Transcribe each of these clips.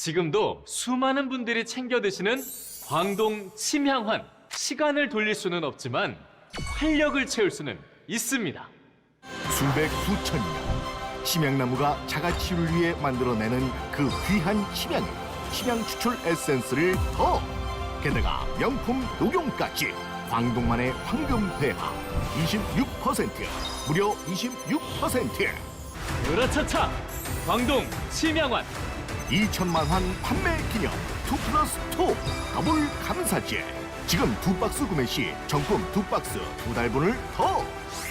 지금도 수많은 분들이 챙겨 드시는 광동 침향환. 시간을 돌릴 수는 없지만 활력을 채울 수는 있습니다. 수백 수천 년 침향나무가 자가치유를 위해 만들어내는 그 귀한 침향 추출 에센스를 더 게다가 명품 녹용까지 광동만의 황금회하 26% 무려 26% 으라차차 광동 침향환 2천만 환 판매 기념 2+2 더블 감사제 지금 2박스 구매 시 정품 2박스 2달분을 더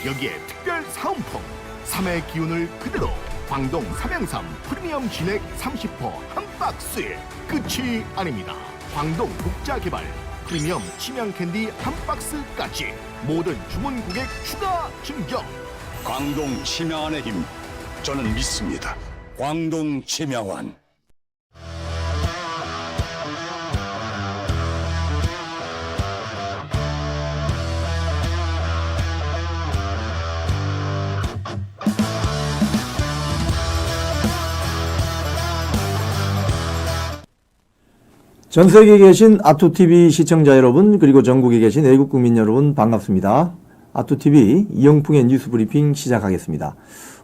여기에 특별 사은품 3의 기운을 그대로 광동 삼양삼 프리미엄 진액 30% 한 박스에 끝이 아닙니다. 광동 국자개발 프리미엄 침향 캔디 한 박스까지 모든 주문 고객 추가 증정. 광동 침향환의 힘 저는 믿습니다. 광동 침향환. 전 세계에 계신 아투TV 시청자 여러분, 그리고 전국에 계신 외국 국민 여러분 반갑습니다. 아투TV 이영풍의 뉴스 브리핑 시작하겠습니다.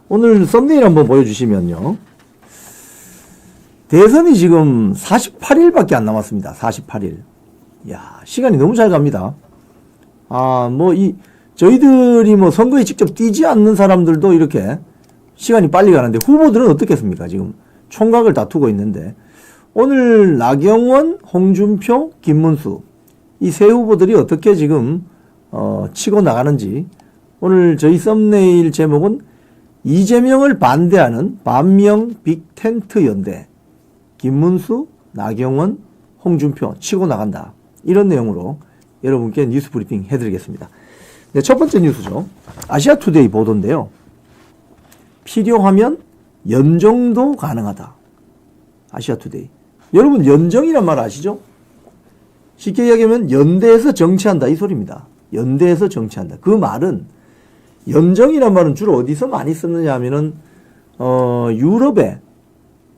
오늘 썸네일 한번 보여주시면요. 대선이 지금 48일밖에 안 남았습니다. 48일. 야, 시간이 너무 잘 갑니다. 저희들이 선거에 직접 뛰지 않는 사람들도 이렇게 시간이 빨리 가는데 후보들은 어떻겠습니까? 지금 총각을 다투고 있는데 오늘 나경원, 홍준표, 김문수 이 세 후보들이 어떻게 지금 치고 나가는지 오늘 저희 썸네일 제목은 이재명을 반대하는 반명 빅텐트 연대 김문수, 나경원, 홍준표 치고 나간다 이런 내용으로 여러분께 뉴스 브리핑 해드리겠습니다. 네, 첫 번째 뉴스죠. 아시아투데이 보도인데요. 필요하면 연정도 가능하다. 아시아투데이. 여러분 연정이란 말 아시죠? 쉽게 이야기하면 연대에서 정치한다 이 소리입니다. 연대에서 정치한다. 그 말은 연정이란 말은 주로 어디서 많이 쓰느냐 하면은 유럽에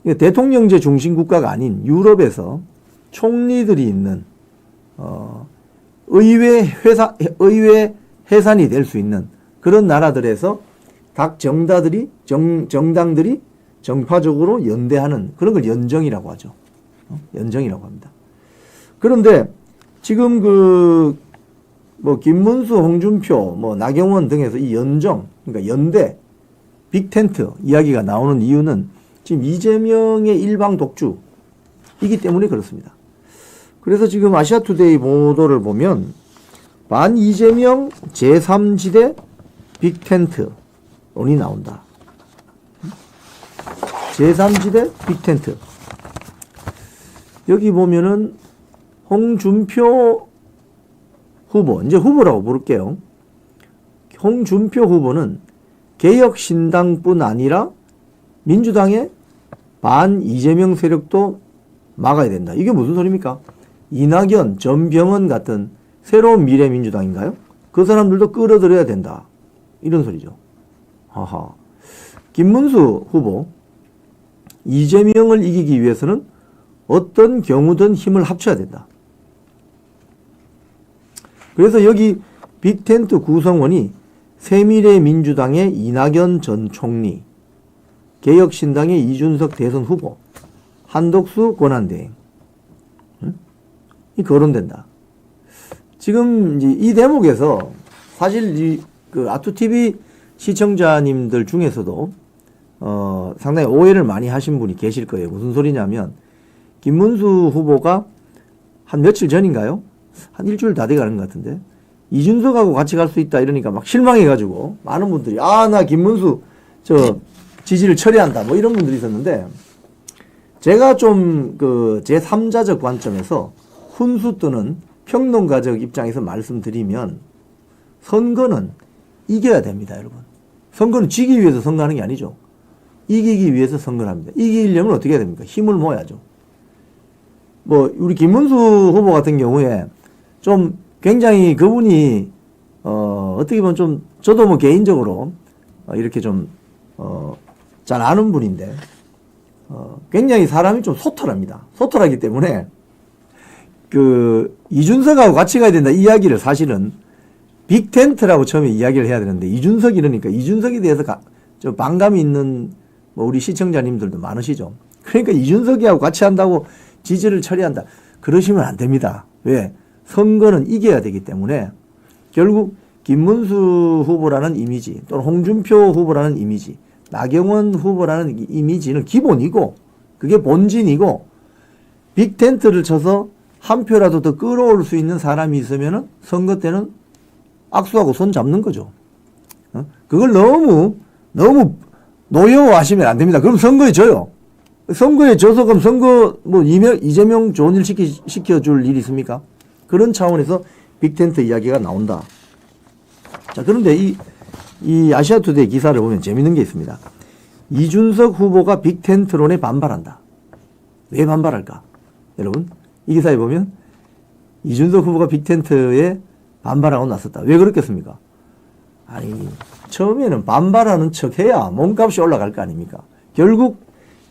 대통령제 중심 국가가 아닌 유럽에서 총리들이 있는 의회 해산이 될 수 있는 그런 나라들에서 각 정당들이 정파적으로 연대하는 그런 걸 연정이라고 하죠. 연정이라고 합니다. 그런데 지금 김문수, 홍준표, 나경원 등에서 이 연정, 그러니까 연대, 빅텐트 이야기가 나오는 이유는 지금 이재명의 일방 독주이기 때문에 그렇습니다. 그래서 지금 아시아투데이 보도를 보면 반 이재명 제3지대 빅텐트론이 나온다. 제3지대 빅텐트. 여기 보면은 홍준표 후보, 이제 후보라고 부를게요. 홍준표 후보는 개혁신당뿐 아니라 민주당의 반 이재명 세력도 막아야 된다. 이게 무슨 소리입니까? 이낙연, 전병헌 같은 새로운 미래민주당인가요? 그 사람들도 끌어들여야 된다. 이런 소리죠. 하하. 김문수 후보, 이재명을 이기기 위해서는 어떤 경우든 힘을 합쳐야 된다. 그래서 여기 빅텐트 구성원이 새미래민주당의 이낙연 전 총리, 개혁신당의 이준석 대선 후보, 한덕수 권한대행 이 거론된다. 지금 이제 이 대목에서 사실 아투TV 시청자님들 중에서도 상당히 오해를 많이 하신 분이 계실 거예요. 무슨 소리냐면 김문수 후보가 한 며칠 전인가요? 한 일주일 다 돼가는 것 같은데 이준석하고 같이 갈 수 있다 이러니까 막 실망해가지고 많은 분들이 나 김문수 지지를 철회한다 이런 분들이 있었는데 제가 좀 제3자적 관점에서 훈수 뜨는 평론가적 입장에서 말씀드리면 선거는 이겨야 됩니다, 여러분. 선거는 지기 위해서 선거하는 게 아니죠. 이기기 위해서 선거를 합니다. 이기려면 어떻게 해야 됩니까? 힘을 모아야죠. 우리 김문수 후보 같은 경우에 좀 굉장히 그분이 어떻게 보면 저도 개인적으로 이렇게 잘 아는 분인데 굉장히 사람이 좀 소탈합니다. 소탈하기 때문에 그 이준석하고 같이 가야 된다 이 이야기를 사실은 빅텐트라고 처음에 이야기를 해야 되는데 이준석 이러니까 이준석에 대해서 좀 반감이 있는 뭐 우리 시청자님들도 많으시죠. 그러니까 이준석이하고 같이 한다고 지지를 처리한다. 그러시면 안 됩니다. 왜? 선거는 이겨야 되기 때문에 결국 김문수 후보라는 이미지 또는 홍준표 후보라는 이미지 나경원 후보라는 이미지는 기본이고 그게 본진이고 빅텐트를 쳐서 한 표라도 더 끌어올 수 있는 사람이 있으면은 선거 때는 악수하고 손 잡는 거죠. 그걸 너무 노여워하시면 안 됩니다. 그럼 선거에 져요. 선거에 져서 그럼 선거 뭐 이재명 좋은 일 시켜줄 일이 있습니까? 그런 차원에서 빅텐트 이야기가 나온다. 자, 그런데 이 아시아투데이 기사를 보면 재밌는 게 있습니다. 이준석 후보가 빅텐트론에 반발한다. 왜 반발할까? 여러분, 이 기사에 보면 이준석 후보가 빅텐트에 반발하고 나섰다. 왜 그렇겠습니까? 아니, 처음에는 반발하는 척 해야 몸값이 올라갈 거 아닙니까? 결국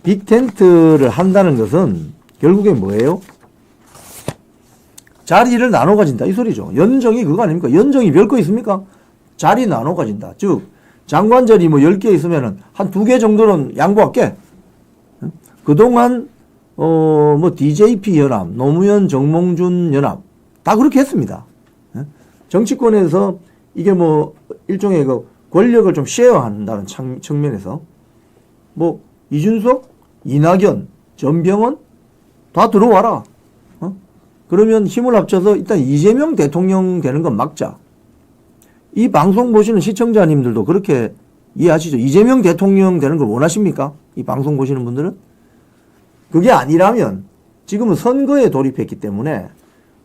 빅텐트를 한다는 것은 결국에 뭐예요? 자리를 나눠 가진다. 이 소리죠. 연정이 그거 아닙니까? 연정이 별 거 있습니까? 자리 나눠 가진다. 즉, 장관자리 뭐 10개 있으면은 한 2개 정도는 양보할게. 그동안, 뭐 DJP 연합, 노무현 정몽준 연합 다 그렇게 했습니다. 정치권에서 이게 뭐 일종의 그 권력을 좀 쉐어한다는 측면에서 뭐 이준석, 이낙연, 전병헌 다 들어와라. 그러면 힘을 합쳐서 일단 이재명 대통령 되는 건 막자. 이 방송 보시는 시청자님들도 그렇게 이해하시죠? 이재명 대통령 되는 걸 원하십니까? 이 방송 보시는 분들은? 그게 아니라면 지금은 선거에 돌입했기 때문에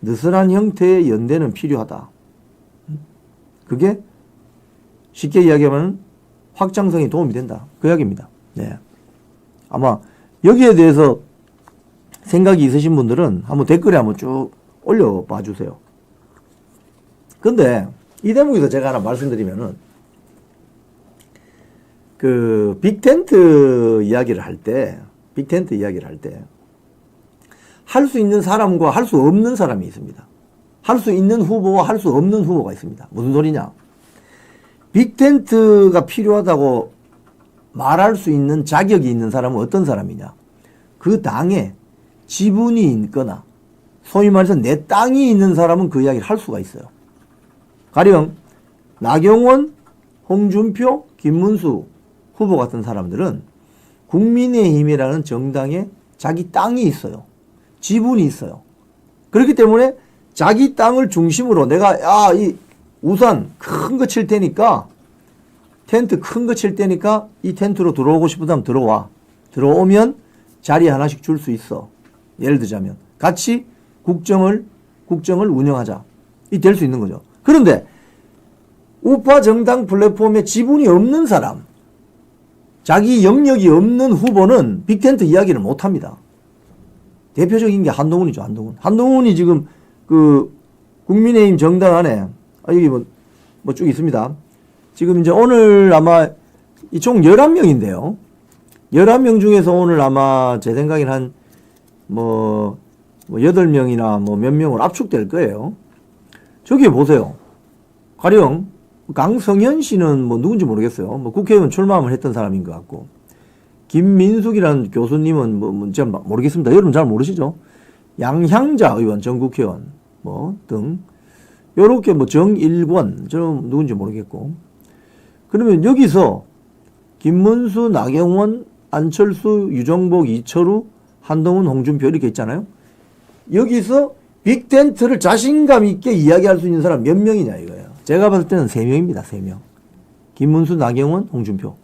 느슨한 형태의 연대는 필요하다. 그게 쉽게 이야기하면 확장성에 도움이 된다. 그 이야기입니다. 네. 아마 여기에 대해서 생각이 있으신 분들은 한번 댓글에 한번 쭉 올려봐 주세요. 근데 이 대목에서 제가 하나 말씀드리면은 그 빅텐트 이야기를 할 때 할 수 있는 사람과 할 수 없는 사람이 있습니다. 할 수 있는 후보와 할 수 없는 후보가 있습니다. 무슨 소리냐? 빅텐트가 필요하다고 말할 수 있는 자격이 있는 사람은 어떤 사람이냐? 그 당에 지분이 있거나 소위 말해서 내 땅이 있는 사람은 그 이야기를 할 수가 있어요. 가령 나경원, 홍준표, 김문수 후보 같은 사람들은 국민의힘이라는 정당에 자기 땅이 있어요. 지분이 있어요. 그렇기 때문에 자기 땅을 중심으로 내가 이 우산 큰 거 칠 테니까 텐트 큰 거 칠 테니까 이 텐트로 들어오고 싶으면 들어와. 들어오면 자리 하나씩 줄 수 있어. 예를 들자면 같이 국정을 운영하자. 이 될 수 있는 거죠. 그런데 우파 정당 플랫폼에 지분이 없는 사람, 자기 영역이 없는 후보는 빅텐트 이야기를 못 합니다. 대표적인 게 한동훈이죠. 한동훈이 지금 그 국민의힘 정당 안에 여기 뭐 쭉 있습니다. 지금 이제 오늘 아마 총 11명인데요. 11명 중에서 오늘 아마 제 생각엔 한 뭐 8명이나 뭐 몇 명으로 압축될 거예요. 저기 보세요. 가령 강성현 씨는 뭐 누군지 모르겠어요. 뭐 국회의원 출마를 했던 사람인 것 같고, 김민숙이라는 교수님은 뭐 제가 모르겠습니다. 여러분 잘 모르시죠? 양향자 의원, 전 국회의원 뭐 등 요렇게 뭐 정일권 저 누군지 모르겠고, 그러면 여기서 김문수, 나경원, 안철수, 유정복, 이철우, 한동훈, 홍준표 이렇게 있잖아요. 여기서 빅텐트를 자신감 있게 이야기할 수 있는 사람 몇 명이냐 이거예요. 제가 봤을 때는 3명입니다. 3명. 김문수, 나경원, 홍준표.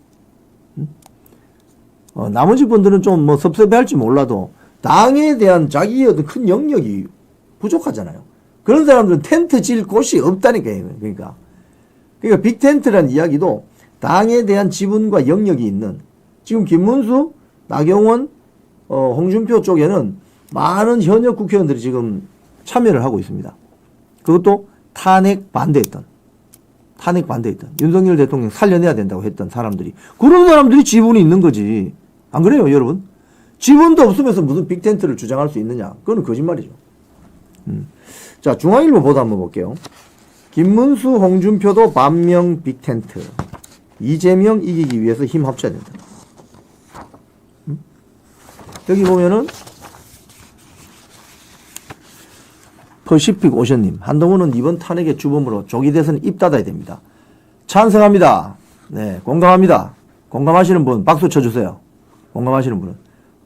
나머지 분들은 좀 뭐 섭섭해할지 몰라도 당에 대한 자기의 어떤 큰 영역이 부족하잖아요. 그런 사람들은 텐트 질 곳이 없다니까요. 그러니까 빅텐트라는 이야기도 당에 대한 지분과 영역이 있는, 지금 김문수, 나경원, 홍준표 쪽에는 많은 현역 국회의원들이 지금 참여를 하고 있습니다. 그것도 탄핵 반대했던 윤석열 대통령 살려내야 된다고 했던 사람들이, 그런 사람들이 지분이 있는 거지. 안 그래요, 여러분? 지원도 없으면서 무슨 빅텐트를 주장할 수 있느냐? 그건 거짓말이죠. 자, 중앙일보 보도 한번 볼게요. 김문수, 홍준표도 반명 빅텐트. 이재명 이기기 위해서 힘 합쳐야 된다. 여기 보면은 퍼시픽 오션님, 한동훈은 이번 탄핵의 주범으로 조기 대선 입 닫아야 됩니다. 찬성합니다. 네, 공감합니다. 공감하시는 분 박수 쳐주세요. 공감하시는 분은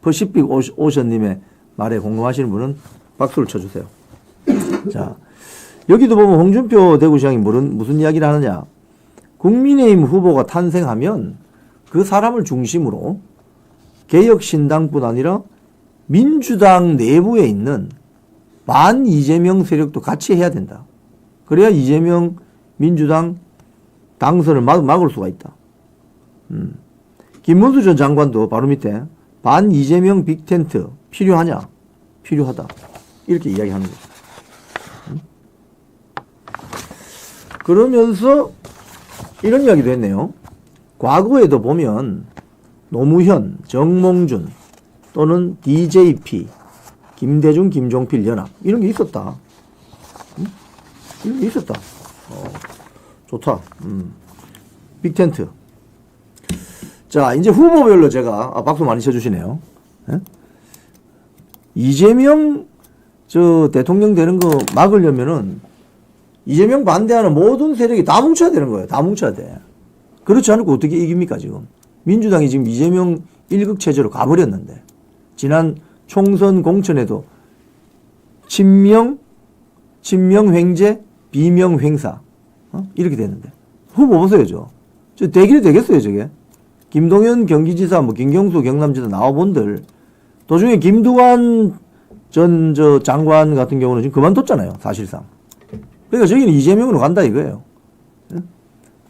퍼시픽 오션님의 말에 공감하시는 분은 박수를 쳐주세요. 자, 여기도 보면 홍준표 대구시장이 무슨 이야기를 하느냐. 국민의힘 후보가 탄생하면 그 사람을 중심으로 개혁신당뿐 아니라 민주당 내부에 있는 반 이재명 세력도 같이 해야 된다. 그래야 이재명 민주당 당선을 막을 수가 있다. 김문수 전 장관도 바로 밑에 반 이재명 빅텐트 필요하냐? 필요하다. 이렇게 이야기하는 거죠. 그러면서 이런 이야기도 했네요. 과거에도 보면 노무현, 정몽준 또는 DJP, 김대중, 김종필 연합 이런 게 있었다. 이런 게 있었다. 좋다. 빅텐트. 자, 이제 후보별로 제가 박수 많이 쳐주시네요. 예? 이재명 대통령 되는 거 막으려면은 이재명 반대하는 모든 세력이 다 뭉쳐야 되는 거예요. 다 뭉쳐야 돼. 그렇지 않고 어떻게 이깁니까, 지금? 민주당이 지금 이재명 1극 체제로 가버렸는데, 지난 총선 공천에도 친명 횡재, 비명 횡사, 이렇게 됐는데. 후보 보세요, 저 되기는 되겠어요, 저게? 김동연 경기지사, 김경수 경남지사 나와본들, 도중에 김두관 전 장관 같은 경우는 지금 그만뒀잖아요, 사실상. 그러니까 저기는 이재명으로 간다 이거예요.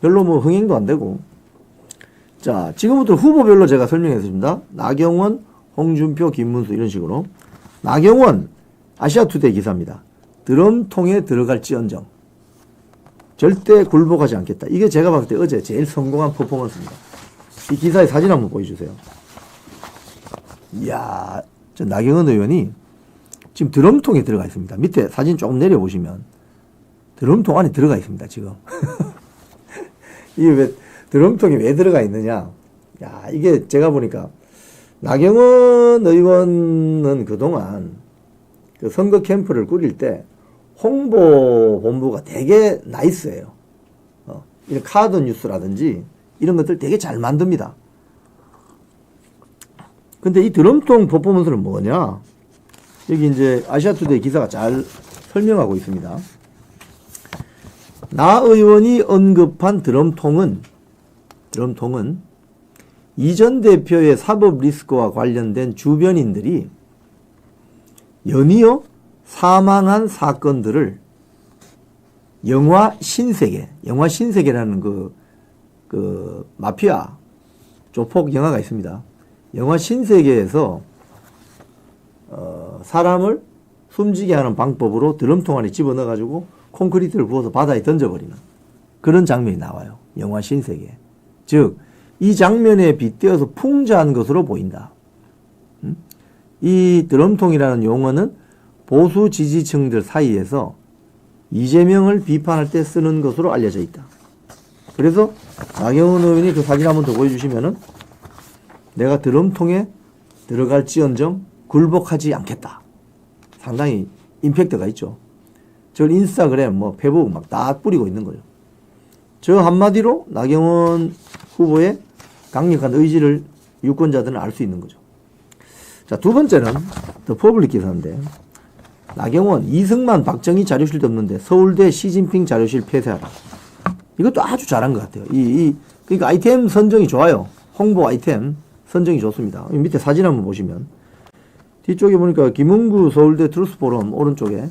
별로 흥행도 안 되고. 자, 지금부터 후보별로 제가 설명했습니다. 나경원, 홍준표, 김문수 이런 식으로. 나경원, 아시아투데이 기사입니다. 드럼통에 들어갈지언정 절대 굴복하지 않겠다. 이게 제가 봤을 때 어제 제일 성공한 퍼포먼스입니다. 이 기사의 사진 한번 보여주세요. 이야, 저 나경원 의원이 지금 드럼통에 들어가 있습니다. 밑에 사진 조금 내려보시면 드럼통 안에 들어가 있습니다, 지금. 이게 왜, 드럼통이 왜 들어가 있느냐. 야, 이게 제가 보니까 나경원 의원은 그동안 그 선거 캠프를 꾸릴 때 홍보 본부가 되게 나이스해요. 이런 카드 뉴스라든지 이런 것들 되게 잘 만듭니다. 근데 이 드럼통 퍼포먼스는 뭐냐? 여기 이제 아시아투데이 기사가 잘 설명하고 있습니다. 나 의원이 언급한 드럼통은 이 전 대표의 사법 리스크와 관련된 주변인들이 연이어 사망한 사건들을 영화 신세계라는 그 마피아 조폭 영화가 있습니다. 영화 신세계에서 사람을 숨지게 하는 방법으로 드럼통 안에 집어넣어가지고 콘크리트를 부어서 바다에 던져버리는 그런 장면이 나와요. 영화 신세계. 즉, 이 장면에 빗대어서 풍자한 것으로 보인다. 이 드럼통이라는 용어는 보수 지지층들 사이에서 이재명을 비판할 때 쓰는 것으로 알려져 있다. 그래서 나경원 의원이 그 사진 한번 더 보여주시면은 내가 드럼통에 들어갈지언정 굴복하지 않겠다. 상당히 임팩트가 있죠. 저 인스타그램, 페북 막 다 뿌리고 있는 거죠. 저 한마디로 나경원 후보의 강력한 의지를 유권자들은 알 수 있는 거죠. 자, 두 번째는 더 퍼블릭 기사인데, 나경원, 이승만, 박정희 자료실도 없는데 서울대 시진핑 자료실 폐쇄하라. 이것도 아주 잘한 것 같아요. 그러니까 아이템 선정이 좋아요. 홍보 아이템 선정이 좋습니다. 밑에 사진 한번 보시면 뒤쪽에 보니까 김은구 서울대 트루스포럼 오른쪽에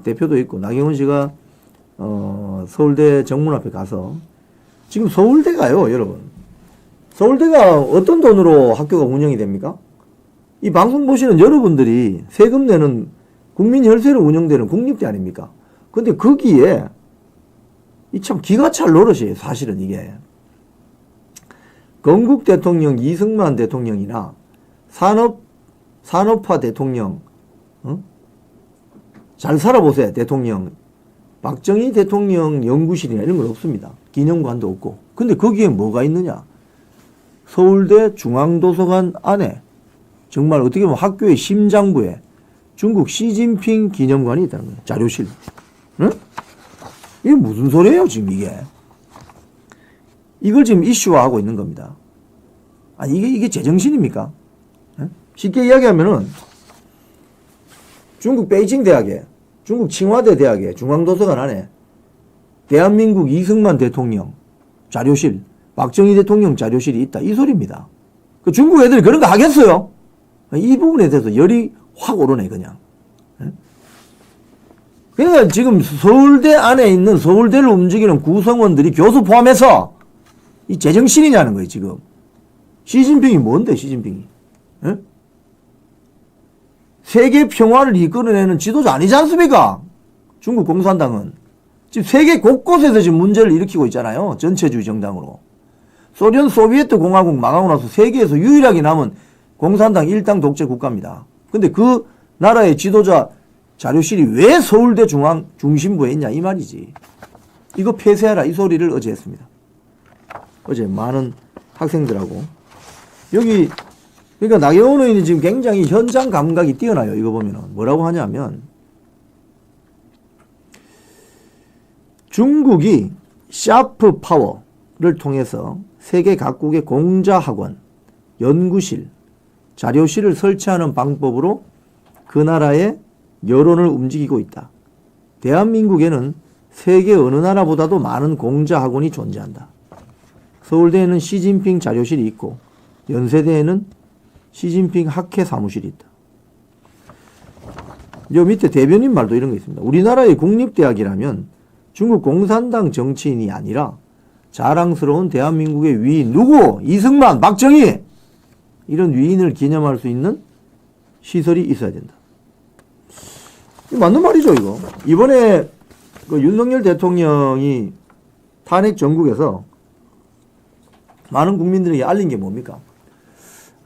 대표도 있고, 나경원 씨가 서울대 정문 앞에 가서, 지금 서울대가요, 여러분. 서울대가 어떤 돈으로 학교가 운영이 됩니까? 이 방송 보시는 여러분들이 세금 내는 국민 혈세로 운영되는 국립대 아닙니까? 근데 거기에 이 참 기가 찰 노릇이에요, 사실은 이게. 건국 대통령 이승만 대통령이나 산업화 대통령, 잘 살아보세요, 대통령. 박정희 대통령 연구실이나 이런 건 없습니다. 기념관도 없고. 근데 거기에 뭐가 있느냐? 서울대 중앙도서관 안에 정말 어떻게 보면 학교의 심장부에 중국 시진핑 기념관이 있다는 거예요. 자료실. 응? 이게 무슨 소리예요, 지금 이게? 이걸 지금 이슈화하고 있는 겁니다. 아니, 이게 제정신입니까? 응? 쉽게 이야기하면은 중국 베이징 대학에, 중국 칭화대 대학에 중앙도서관 안에 대한민국 이승만 대통령 자료실, 박정희 대통령 자료실이 있다. 이 소리입니다. 그 중국 애들이 그런 거 하겠어요? 이 부분에 대해서 열이 확 오르네, 그냥. 그러니까 지금 서울대 안에 있는 서울대를 움직이는 구성원들이 교수 포함해서 이 제정신이냐는 거예요, 지금. 시진핑이 뭔데, 시진핑이? 에? 세계 평화를 이끌어내는 지도자 아니지 않습니까? 중국 공산당은. 지금 세계 곳곳에서 지금 문제를 일으키고 있잖아요. 전체주의 정당으로. 소련 소비에트 공화국 망하고 나서 세계에서 유일하게 남은 공산당 일당 독재 국가입니다. 근데 그 나라의 지도자 자료실이 왜 서울대 중심부에 있냐 이 말이지. 이거 폐쇄하라 이 소리를 어제 했습니다. 어제 많은 학생들하고. 여기 그러니까 나경원 의원이 지금 굉장히 현장 감각이 뛰어나요. 이거 보면은 뭐라고 하냐면 중국이 샤프 파워를 통해서 세계 각국의 공자학원, 연구실, 자료실을 설치하는 방법으로 그 나라의 여론을 움직이고 있다. 대한민국에는 세계 어느 나라보다도 많은 공자학원이 존재한다. 서울대에는 시진핑 자료실이 있고 연세대에는 시진핑 학회 사무실이 있다. 요 밑에 대변인 말도 이런 거 있습니다. 우리나라의 국립대학이라면 중국 공산당 정치인이 아니라 자랑스러운 대한민국의 위인 누구? 이승만, 박정희! 이런 위인을 기념할 수 있는 시설이 있어야 된다. 맞는 말이죠, 이거. 이번에 그 윤석열 대통령이 탄핵 전국에서 많은 국민들에게 알린 게 뭡니까?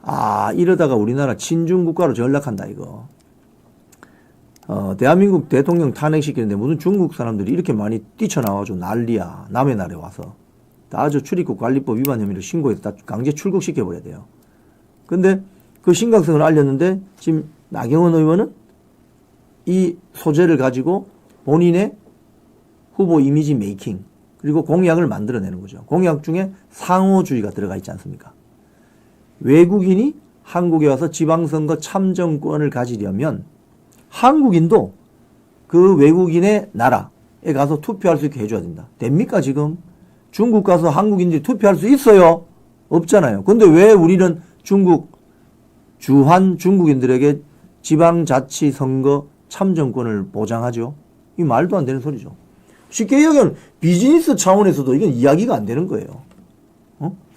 아, 이러다가 우리나라 친중국가로 전락한다, 이거. 대한민국 대통령 탄핵시키는데 무슨 중국 사람들이 이렇게 많이 뛰쳐나와가지고 난리야. 남의 나라에 와서. 다 저 출입국 관리법 위반 혐의로 신고해서 다 강제 출국시켜버려야 돼요. 근데 그 심각성을 알렸는데 지금 나경원 의원은 이 소재를 가지고 본인의 후보 이미지 메이킹 그리고 공약을 만들어내는 거죠. 공약 중에 상호주의가 들어가 있지 않습니까? 외국인이 한국에 와서 지방선거 참정권을 가지려면 한국인도 그 외국인의 나라에 가서 투표할 수 있게 해줘야 된다. 됩니까 지금? 중국 가서 한국인들이 투표할 수 있어요? 없잖아요. 근데 왜 우리는 주한 중국인들에게 지방자치선거 참정권을 보장하죠? 이 말도 안 되는 소리죠. 쉽게 얘기하면 비즈니스 차원에서도 이건 이야기가 안 되는 거예요.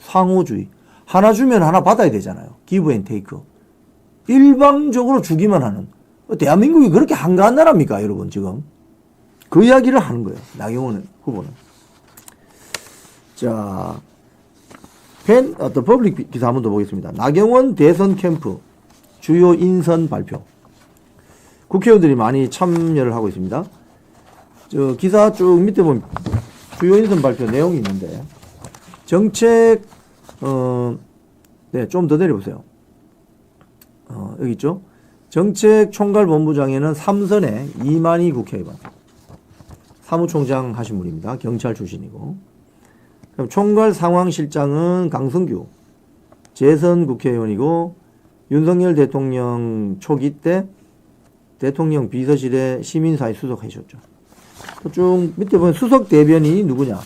상호주의. 하나 주면 하나 받아야 되잖아요. 기브 앤 테이크. 일방적으로 주기만 하는. 대한민국이 그렇게 한가한 나라입니까, 여러분, 지금? 그 이야기를 하는 거예요. 나경원 후보는. 자, 더 퍼블릭 기사 한 번 더 보겠습니다. 나경원 대선 캠프 주요 인선 발표. 국회의원들이 많이 참여를 하고 있습니다. 저 기사 쭉 밑에 보면 주요 인선 발표 내용이 있는데 정책 네, 좀 더 내려보세요. 여기 있죠. 정책총괄본부장에는 삼선의 이만희 국회의원, 사무총장 하신 분입니다. 경찰 출신이고. 그럼 총괄상황실장은 강성규, 재선 국회의원이고 윤석열 대통령 초기 때 대통령 비서실에 시민사회 수석 하셨죠. 쭉 밑에 보면 수석 대변인이 누구냐?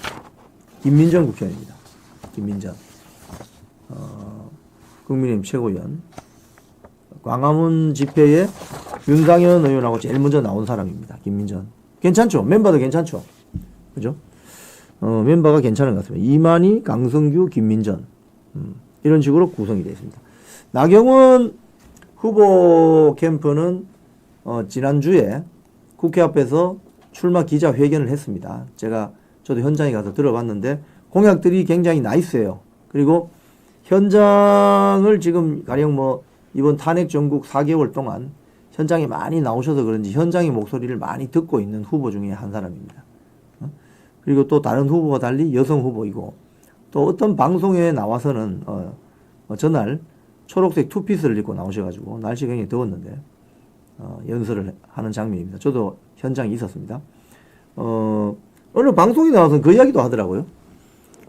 김민전 국회의원입니다. 김민전. 국민의힘 최고위원. 광화문 집회에 윤상현 의원하고 제일 먼저 나온 사람입니다. 김민전. 괜찮죠? 멤버도 괜찮죠? 그죠? 멤버가 괜찮은 것 같습니다. 이만희, 강성규, 김민전. 이런 식으로 구성이 되어 있습니다. 나경원 후보 캠프는 지난주에 국회 앞에서 출마 기자회견을 했습니다. 저도 현장에 가서 들어봤는데 공약들이 굉장히 나이스해요. 그리고 현장을 지금 가령 뭐 이번 탄핵 전국 4개월 동안 현장에 많이 나오셔서 그런지 현장의 목소리를 많이 듣고 있는 후보 중에 한 사람입니다. 그리고 또 다른 후보와 달리 여성 후보이고 또 어떤 방송에 나와서는 전날 초록색 투피스를 입고 나오셔가지고 날씨가 굉장히 더웠는데 연설을 하는 장면입니다. 저도 현장에 있었습니다. 어느 방송에 나와서 그 이야기도 하더라고요.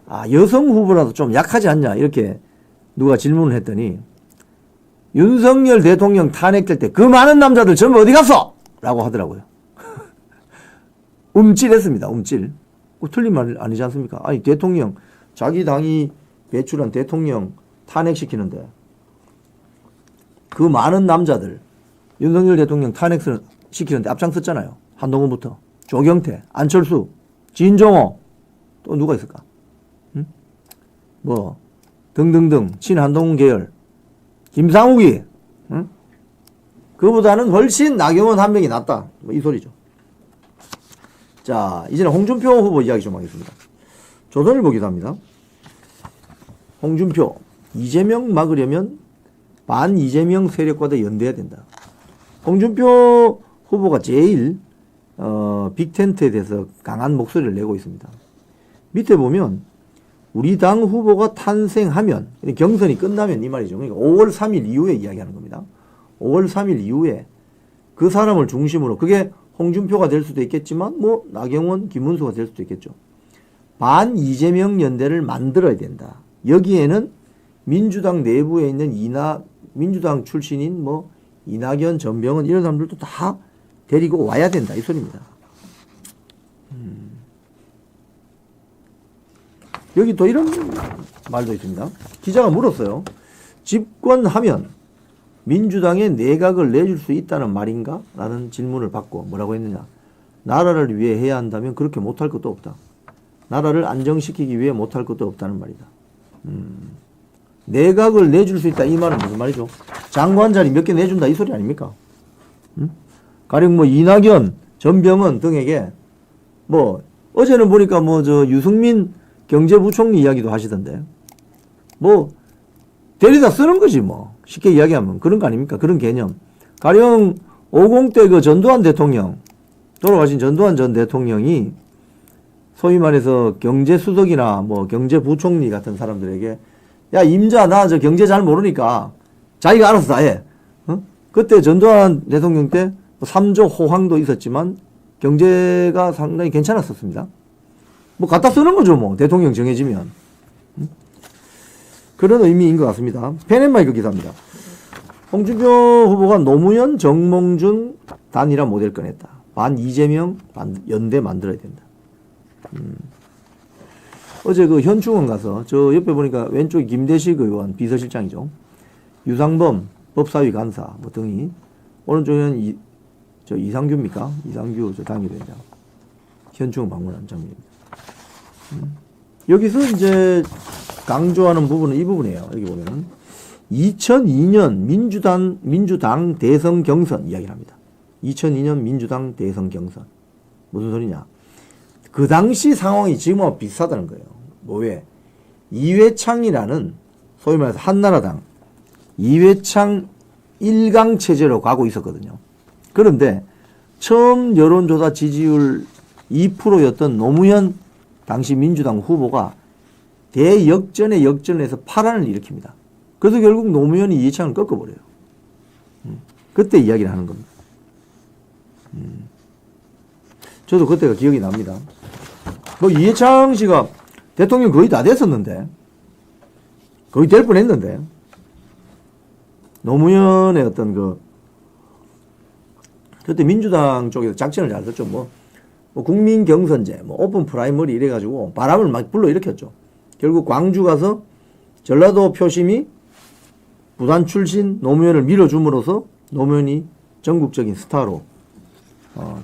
아, 여성 후보라도 좀 약하지 않냐 이렇게 누가 질문을 했더니 윤석열 대통령 탄핵될 때 그 많은 남자들 전부 어디 갔어? 라고 하더라고요. 움찔했습니다. 움찔. 틀린 말 아니지 않습니까? 아니 대통령 자기 당이 배출한 대통령 탄핵시키는데 그 많은 남자들 윤석열 대통령 탄핵시키는데 앞장섰잖아요. 한동훈부터 조경태, 안철수, 진종호 또 누가 있을까? 응? 뭐 등등등 친한동훈 계열 김상욱이 응? 그보다는 훨씬 나경원 한 명이 낫다. 뭐 이 소리죠. 자, 이제는 홍준표 후보 이야기 좀 하겠습니다. 조선일보 기사입니다. 홍준표, 이재명 막으려면 반 이재명 세력과도 연대해야 된다. 홍준표 후보가 제일 빅텐트에 대해서 강한 목소리를 내고 있습니다. 밑에 보면 우리 당 후보가 탄생하면 경선이 끝나면 이 말이죠. 그러니까 5월 3일 이후에 이야기하는 겁니다. 5월 3일 이후에 그 사람을 중심으로 그게 홍준표가 될 수도 있겠지만 뭐 나경원, 김문수가 될 수도 있겠죠. 반 이재명 연대를 만들어야 된다. 여기에는 민주당 내부에 있는 민주당 출신인 뭐 이낙연, 전병헌 이런 사람들도 다 데리고 와야 된다. 이 소리입니다. 여기 또 이런 말도 있습니다. 기자가 물었어요. 집권하면 민주당에 내각을 내줄 수 있다는 말인가? 라는 질문을 받고 뭐라고 했느냐. 나라를 위해 해야 한다면 그렇게 못할 것도 없다. 나라를 안정시키기 위해 못할 것도 없다는 말이다. 내각을 내줄 수 있다. 이 말은 무슨 말이죠? 장관 자리 몇 개 내준다. 이 소리 아닙니까? 가령 뭐 이낙연, 전병헌 등에게 뭐 어제는 보니까 뭐 저 유승민 경제부총리 이야기도 하시던데 뭐 데리다 쓰는 거지 뭐 쉽게 이야기하면 그런 거 아닙니까? 그런 개념. 가령 50대 그 전두환 대통령 돌아가신 전두환 전 대통령이 소위 말해서 경제수석이나 뭐 경제부총리 같은 사람들에게 야 임자 나 저 경제 잘 모르니까 자기가 알아서 다 해. 그때 전두환 대통령 때 3조 호황도 있었지만 경제가 상당히 괜찮았었습니다. 뭐 갖다 쓰는 거죠 뭐 대통령 정해지면. 그런 의미인 것 같습니다. 펜앤마이크 기사입니다. 홍준표 후보가 노무현, 정몽준 단일화 모델 꺼냈다. 반 이재명 연대 만들어야 된다. 어제 그 현충원 가서 저 옆에 보니까 왼쪽에 김대식 의원 비서실장이죠. 유상범 법사위 간사 뭐 등이 오른쪽에는 이상규입니까? 이상규 저 당협위원장 현충원 방문한 장면입니다. 여기서 이제 강조하는 부분은 이 부분이에요. 여기 보면은 2002년 민주당 대선 경선 이야기를 합니다. 2002년 민주당 대선 경선 무슨 소리냐? 그 당시 상황이 지금하고 비슷하다는 거예요. 뭐 왜? 이회창이라는 소위 말해서 한나라당 이회창 1강 체제로 가고 있었거든요. 그런데 처음 여론조사 지지율 2%였던 노무현 당시 민주당 후보가 대역전의 역전을 해서 파란을 일으킵니다. 그래서 결국 노무현이 이해창을 꺾어버려요. 그때 이야기를 하는 겁니다. 저도 그때가 기억이 납니다. 뭐 이해창 씨가 대통령 거의 다 됐었는데 거의 될 뻔했는데 노무현의 어떤 그때 민주당 쪽에서 작전을 잘 썼죠. 뭐 국민 경선제, 뭐 오픈 프라이머리 이래가지고 바람을 막 불러일으켰죠. 결국 광주 가서 전라도 표심이 부산 출신 노무현을 밀어줌으로써 노무현이 전국적인 스타로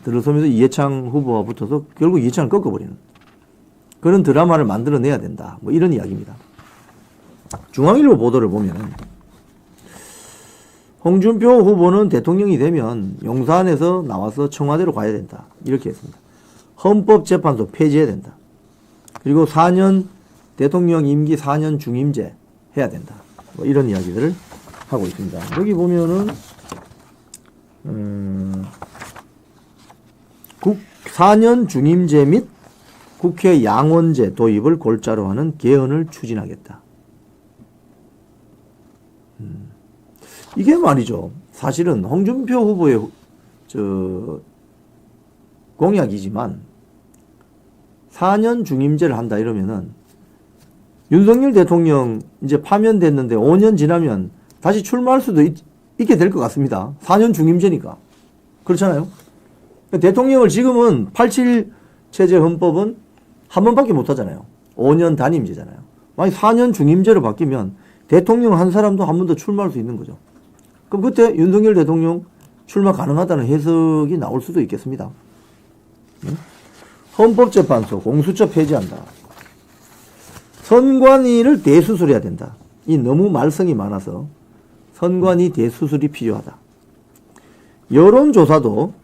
들어서면서 이해창 후보와 붙어서 결국 이해창을 꺾어버리는 그런 드라마를 만들어내야 된다. 뭐 이런 이야기입니다. 중앙일보 보도를 보면 홍준표 후보는 대통령이 되면 용산에서 나와서 청와대로 가야 된다. 이렇게 했습니다. 헌법재판소 폐지해야 된다. 그리고 4년 대통령 임기 4년 중임제 해야 된다. 뭐 이런 이야기들을 하고 있습니다. 여기 보면은 4년 중임제 및 국회 양원제 도입을 골자로 하는 개헌을 추진하겠다. 이게 말이죠. 사실은 홍준표 후보의 공약이지만 4년 중임제를 한다 이러면은 윤석열 대통령 이제 파면됐는데 5년 지나면 다시 출마할 수도 있게 될 것 같습니다. 4년 중임제니까. 그렇잖아요. 대통령을 지금은 87 체제 헌법은 한 번밖에 못 하잖아요. 5년 단임제잖아요. 만약 4년 중임제로 바뀌면 대통령 한 사람도 한 번 더 출마할 수 있는 거죠. 그럼 그때 윤석열 대통령 출마 가능하다는 해석이 나올 수도 있겠습니다. 헌법재판소 공수처 폐지한다. 선관위를 대수술해야 된다. 이 너무 말썽이 많아서 선관위 대수술이 필요하다. 여론조사도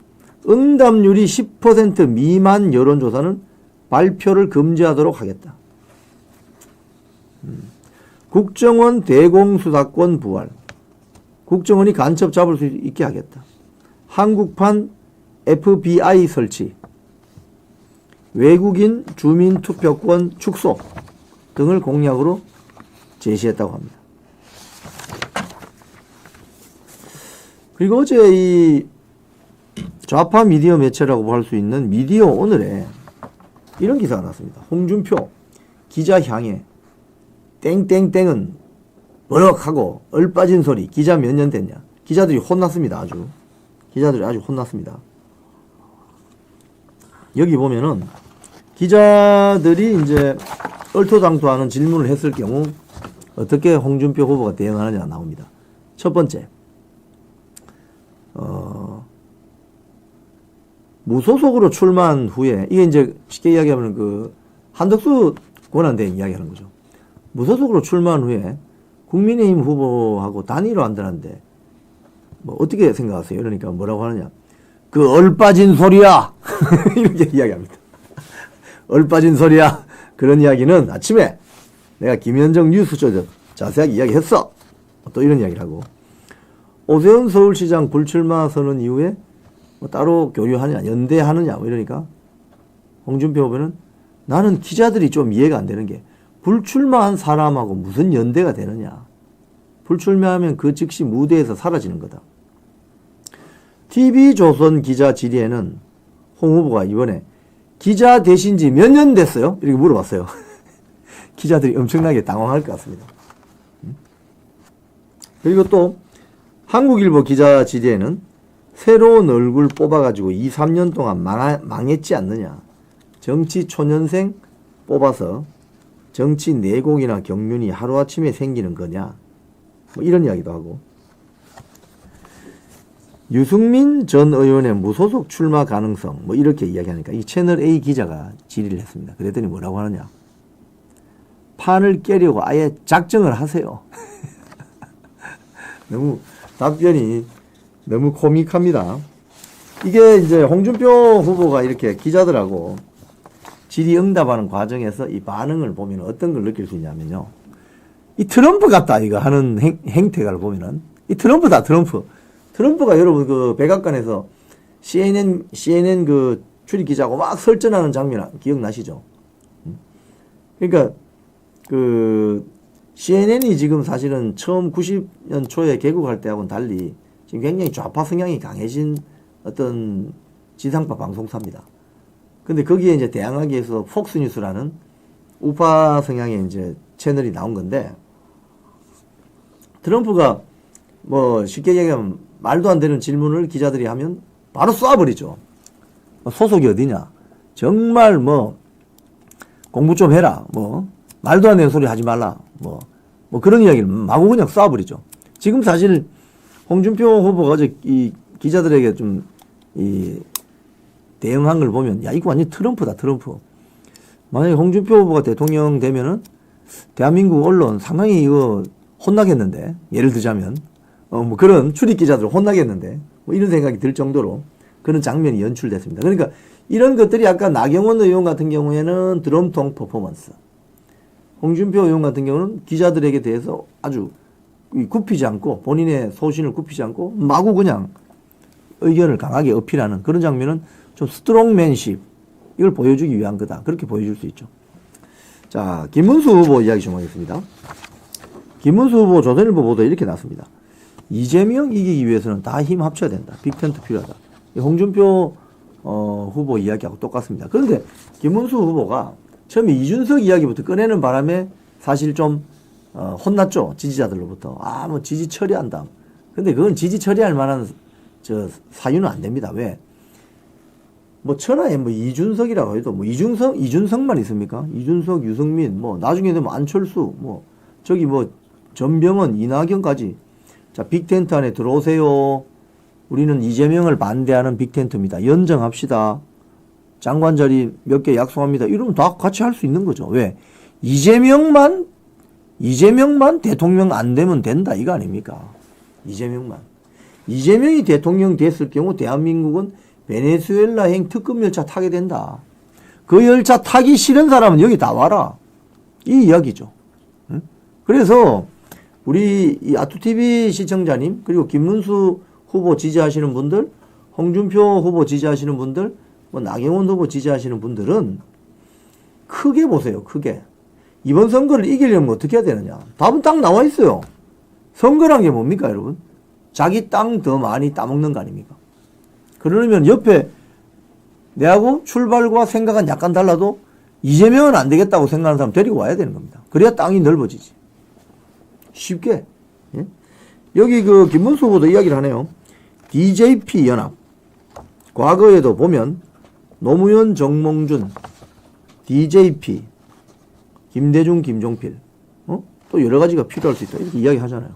응답률이 10% 미만 여론조사는 발표를 금지하도록 하겠다. 국정원 대공수사권 부활. 국정원이 간첩 잡을 수 있게 하겠다. 한국판 FBI 설치. 외국인 주민투표권 축소 등을 공약으로 제시했다고 합니다. 그리고 어제 이 좌파 미디어 매체라고 할 수 있는 미디어 오늘에 이런 기사가 났습니다. 홍준표 기자 향해 땡땡땡은 버럭하고 얼빠진 소리 기자 몇 년 됐냐. 기자들이 혼났습니다. 기자들이 아주 혼났습니다. 여기 보면은 기자들이 이제 얼토당토하는 질문을 했을 경우 어떻게 홍준표 후보가 대응하느냐 나옵니다. 첫 번째, 무소속으로 출마한 후에, 이게 이제 쉽게 이야기하면 그 한덕수 권한대행 이야기하는 거죠. 무소속으로 출마한 후에 국민의힘 후보하고 단일화 한다는데 뭐 어떻게 생각하세요? 이러니까 뭐라고 하느냐. 그 얼빠진 소리야. 이렇게 이야기합니다. 얼빠진 소리야. 그런 이야기는 아침에 내가 김현정 뉴스쇼에서 자세하게 이야기했어. 또 이런 이야기를 하고, 오세훈 서울시장 불출마 선언 이후에 뭐 따로 교류하느냐, 연대하느냐, 뭐 이러니까 홍준표 후보는 나는 기자들이 좀 이해가 안 되는 게 불출마한 사람하고 무슨 연대가 되느냐. 불출마하면 그 즉시 무대에서 사라지는 거다. TV조선 기자 질의에는 홍 후보가 이번에 기자 되신 지 몇 년 됐어요? 이렇게 물어봤어요. 기자들이 엄청나게 당황할 것 같습니다. 그리고 또 한국일보 기자 질의에는 새로운 얼굴 뽑아가지고 2, 3년 동안 망했지 않느냐. 정치 초년생 뽑아서 정치 내공이나 경륜이 하루아침에 생기는 거냐. 뭐 이런 이야기도 하고, 유승민 전 의원의 무소속 출마 가능성 뭐 이렇게 이야기하니까 이 채널A 기자가 질의를 했습니다. 그랬더니 뭐라고 하느냐. 판을 깨려고 아예 작정을 하세요. 너무 답변이 너무 코믹합니다. 이게 이제 홍준표 후보가 이렇게 기자들하고 질의응답하는 과정에서 이 반응을 보면 어떤 걸 느낄 수 있냐면요. 이 트럼프 같다 이거 하는 행태를 보면은 이 트럼프다 트럼프. 트럼프가 여러분 그 백악관에서 CNN 그 출입 기자하고 막 설전하는 장면 기억나시죠? 그러니까 그 CNN이 지금 사실은 처음 90년 초에 개국할 때하고는 달리 지금 굉장히 좌파 성향이 강해진 어떤 지상파 방송사입니다. 근데 거기에 이제 대항하기 위해서 폭스뉴스라는 우파 성향의 이제 채널이 나온 건데, 트럼프가 뭐 쉽게 얘기하면 말도 안 되는 질문을 기자들이 하면 바로 쏴버리죠. 소속이 어디냐. 정말 뭐 공부 좀 해라. 뭐 말도 안 되는 소리 하지 말라. 뭐 그런 이야기를 마구 그냥 쏴버리죠. 지금 사실 홍준표 후보가 어제 이 기자들에게 좀 이 대응한 걸 보면 야 이거 완전 트럼프다 트럼프. 만약에 홍준표 후보가 대통령 되면은 대한민국 언론 상당히 이거 혼나겠는데, 예를 들자면 뭐 그런 출입 기자들 혼나겠는데 뭐 이런 생각이 들 정도로 그런 장면이 연출됐습니다. 그러니까 이런 것들이 아까 나경원 의원 같은 경우에는 드럼통 퍼포먼스, 홍준표 의원 같은 경우는 기자들에게 대해서 아주 굽히지 않고 본인의 소신을 굽히지 않고 마구 그냥 의견을 강하게 어필하는 그런 장면은 좀 스트롱맨십 이걸 보여주기 위한 거다. 그렇게 보여줄 수 있죠. 자, 김문수 후보 이야기 좀 하겠습니다. 김문수 후보 조선일보 보도에 이렇게 났습니다. 이재명 이기기 위해서는 다 힘 합쳐야 된다. 빅텐트 필요하다. 홍준표 후보 이야기하고 똑같습니다. 그런데 김문수 후보가 처음에 이준석 이야기부터 꺼내는 바람에 사실 좀 혼났죠. 지지자들로부터. 뭐 지지 처리한다. 근데 그건 지지 처리할 만한 사유는 안 됩니다. 왜? 뭐 천하에 뭐 이준석이라고 해도 뭐 이준석만 있습니까? 이준석, 유승민, 뭐 나중에 되면 안철수, 뭐 저기 뭐 전병헌, 이낙연까지. 자, 빅텐트 안에 들어오세요. 우리는 이재명을 반대하는 빅텐트입니다. 연정합시다. 장관 자리 몇 개 약속합니다. 이러면 다 같이 할 수 있는 거죠. 왜? 이재명만 대통령 안 되면 된다. 이거 아닙니까? 이재명이 대통령 됐을 경우 대한민국은 베네수엘라행 특급 열차 타게 된다. 그 열차 타기 싫은 사람은 여기 다 와라. 이 이야기죠. 응? 그래서 우리 이 아투TV 시청자님 그리고 김문수 후보 지지하시는 분들, 홍준표 후보 지지하시는 분들, 뭐 나경원 후보 지지하시는 분들은 크게 보세요. 크게. 이번 선거를 이기려면 어떻게 해야 되느냐. 답은 딱 나와 있어요. 선거란 게 뭡니까 여러분? 자기 땅 더 많이 따먹는 거 아닙니까? 그러려면 옆에 내하고 출발과 생각은 약간 달라도 이재명은 안 되겠다고 생각하는 사람 데리고 와야 되는 겁니다. 그래야 땅이 넓어지지. 쉽게. 예? 여기 그 김문수 후보도 이야기를 하네요. DJP 연합. 과거에도 보면 노무현, 정몽준, DJP, 김대중, 김종필, 또 여러 가지가 필요할 수 있다. 이렇게 이야기 하잖아요.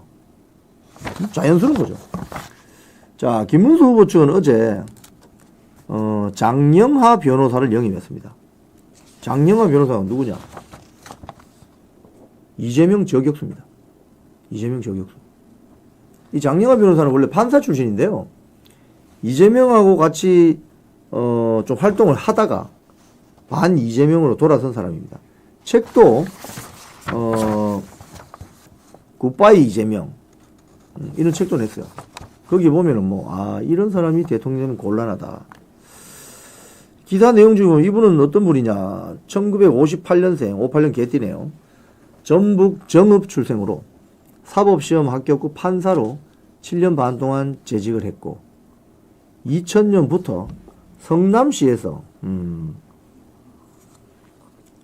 자연스러운 거죠. 자, 김문수 후보 측은 어제, 장영하 변호사를 영입했습니다. 장영하 변호사가 누구냐? 이재명 저격수입니다. 이재명 저격수. 이 장영하 변호사는 원래 판사 출신인데요. 이재명하고 같이, 좀 활동을 하다가 반 이재명으로 돌아선 사람입니다. 책도, 굿바이 이재명. 이런 책도 냈어요. 거기 보면은 이런 사람이 대통령은 곤란하다. 기사 내용 중에 이분은 어떤 분이냐. 1958년생, 58년 개띠네요. 전북 정읍 출생으로 사법시험 합격 후 판사로 7년 반 동안 재직을 했고, 2000년부터 성남시에서,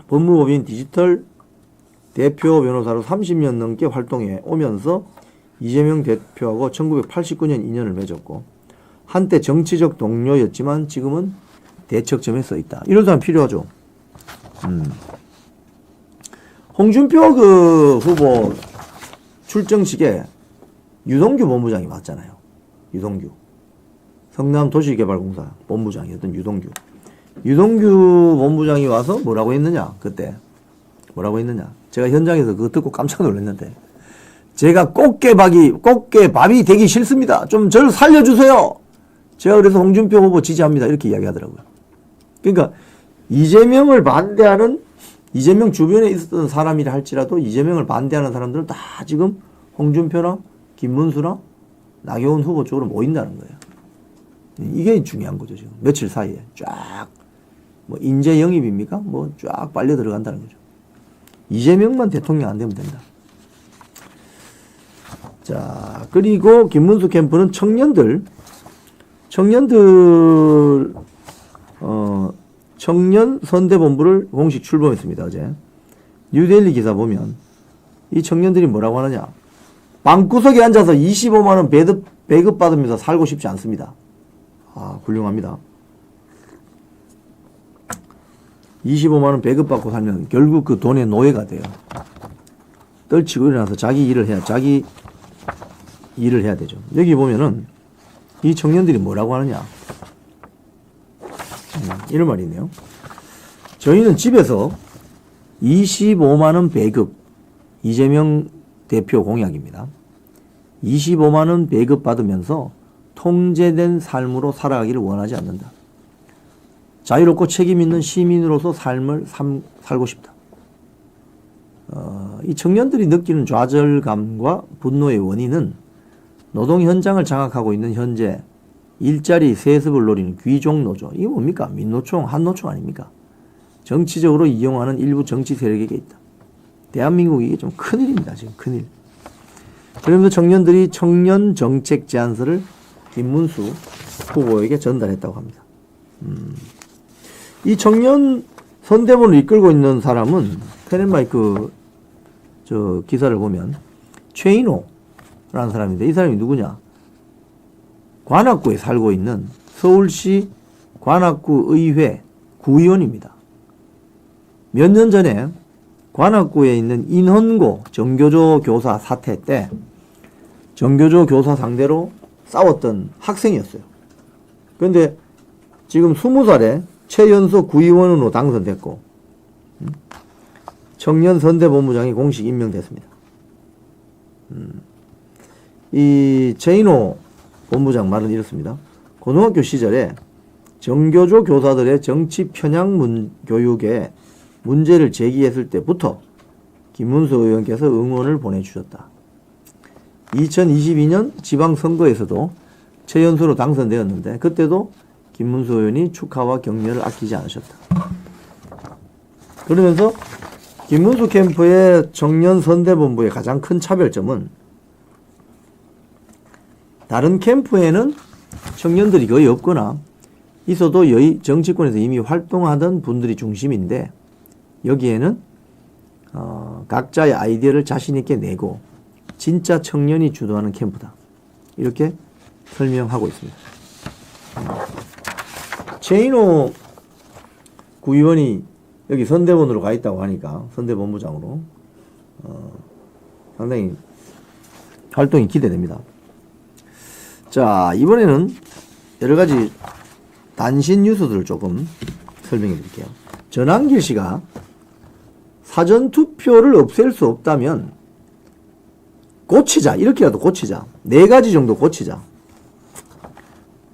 법무법인 디지털 대표 변호사로 30년 넘게 활동해 오면서 이재명 대표하고 1989년 인연을 맺었고, 한때 정치적 동료였지만 지금은 대척점에 써 있다. 이런 사람 필요하죠. 홍준표 그 후보 출정식에 유동규 본부장이 왔잖아요. 유동규. 성남도시개발공사 본부장이었던 유동규. 유동규 본부장이 와서 뭐라고 했느냐, 그때. 뭐라고 했느냐. 제가 현장에서 그거 듣고 깜짝 놀랐는데, 제가 꽃게밥이 되기 싫습니다. 좀 저를 살려주세요. 제가 그래서 홍준표 후보 지지합니다. 이렇게 이야기하더라고요. 그러니까 이재명을 반대하는, 이재명 주변에 있었던 사람이라 할지라도 이재명을 반대하는 사람들은 다 지금 홍준표나 김문수나 나경원 후보 쪽으로 모인다는 거예요. 이게 중요한 거죠, 지금. 며칠 사이에. 쫙, 인재 영입입니까? 쫙 빨려 들어간다는 거죠. 이재명만 대통령 안 되면 된다. 자, 그리고 김문수 캠프는 청년 선대본부를 공식 출범했습니다, 어제. 뉴데일리 기사 보면 이 청년들이 뭐라고 하느냐. 방구석에 앉아서 25만원 배급 받으면서 살고 싶지 않습니다. 훌륭합니다. 25만원 배급받고 살면 결국 그 돈의 노예가 돼요. 떨치고 일어나서 자기 일을 해야 되죠. 여기 보면은 이 청년들이 뭐라고 하느냐. 이런 말이 있네요. 저희는 집에서 25만원 배급, 이재명 대표 공약입니다. 25만원 배급 받으면서 통제된 삶으로 살아가기를 원하지 않는다. 자유롭고 책임있는 시민으로서 삶을 살고 싶다. 이 청년들이 느끼는 좌절감과 분노의 원인은 노동 현장을 장악하고 있는 현재 일자리 세습을 노리는 귀족 노조. 이게 뭡니까? 민노총, 한노총 아닙니까? 정치적으로 이용하는 일부 정치 세력에게 있다. 대한민국이 이게 좀 큰일입니다. 지금 큰일. 그러면서 청년들이 청년 정책 제안서를 김문수 후보에게 전달했다고 합니다. 이 청년 선대본을 이끌고 있는 사람은 테넷마이크 저 기사를 보면 최인호라는 사람인데 이 사람이 누구냐? 관악구에 살고 있는 서울시 관악구 의회 구의원입니다. 몇 년 전에 관악구에 있는 인헌고 정교조 교사 사태 때 정교조 교사 상대로 싸웠던 학생이었어요. 그런데 지금 20살에 최연소 구의원으로 당선됐고 청년 선대본부장이 공식 임명됐습니다. 이 최인호 본부장 말은 이렇습니다. 고등학교 시절에 정교조 교사들의 정치 편향 교육에 문제를 제기했을 때부터 김문수 의원께서 응원을 보내주셨다. 2022년 지방선거에서도 최연소로 당선되었는데 그때도 김문수 의원이 축하와 격려를 아끼지 않으셨다. 그러면서 김문수 캠프의 청년선대본부의 가장 큰 차별점은 다른 캠프에는 청년들이 거의 없거나 있어도 정치권에서 이미 활동하던 분들이 중심인데 여기에는 각자의 아이디어를 자신 있게 내고 진짜 청년이 주도하는 캠프다. 이렇게 설명하고 있습니다. 최인호 구의원이 여기 선대본으로 가 있다고 하니까 선대본부장으로 상당히 활동이 기대됩니다. 자, 이번에는 여러 가지 단신 뉴스들을 조금 설명해 드릴게요. 전한길 씨가 사전투표를 없앨 수 없다면 고치자. 이렇게라도 고치자. 4가지 정도 고치자.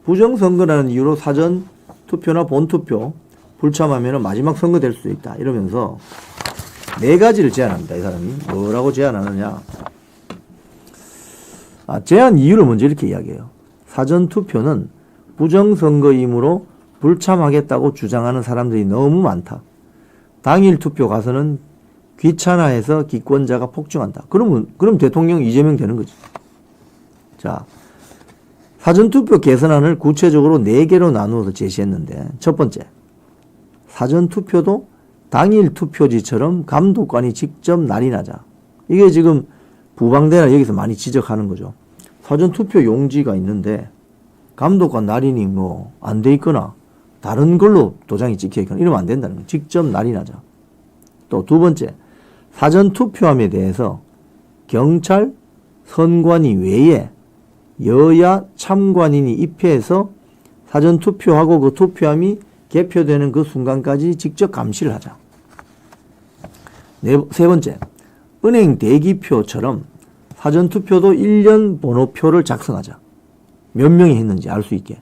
부정선거라는 이유로 사전투표나 본투표 불참하면 마지막 선거 될 수도 있다. 이러면서 4가지를 제안합니다. 이 사람이. 뭐라고 제안하느냐. 제안 이유를 먼저 이렇게 이야기해요. 사전투표는 부정선거이므로 불참하겠다고 주장하는 사람들이 너무 많다. 당일 투표 가서는 귀찮아해서 기권자가 폭증한다. 그럼 대통령 이재명 되는 거지. 자, 사전투표 개선안을 구체적으로 4개로 나누어서 제시했는데 첫 번째, 사전투표도 당일 투표지처럼 감독관이 직접 날인하자. 이게 지금 부방대나 여기서 많이 지적하는 거죠. 사전투표 용지가 있는데 감독관 날인이 뭐 안 돼 있거나 다른 걸로 도장이 찍혀 있거나 이러면 안 된다는 거예요. 직접 날인하자. 또 두 번째, 사전투표함에 대해서 경찰, 선관위 외에 여야 참관인이 입회해서 사전투표하고 그 투표함이 개표되는 그 순간까지 직접 감시를 하자. 세 번째, 은행 대기표처럼 사전투표도 1년 번호표를 작성하자. 몇 명이 했는지 알 수 있게.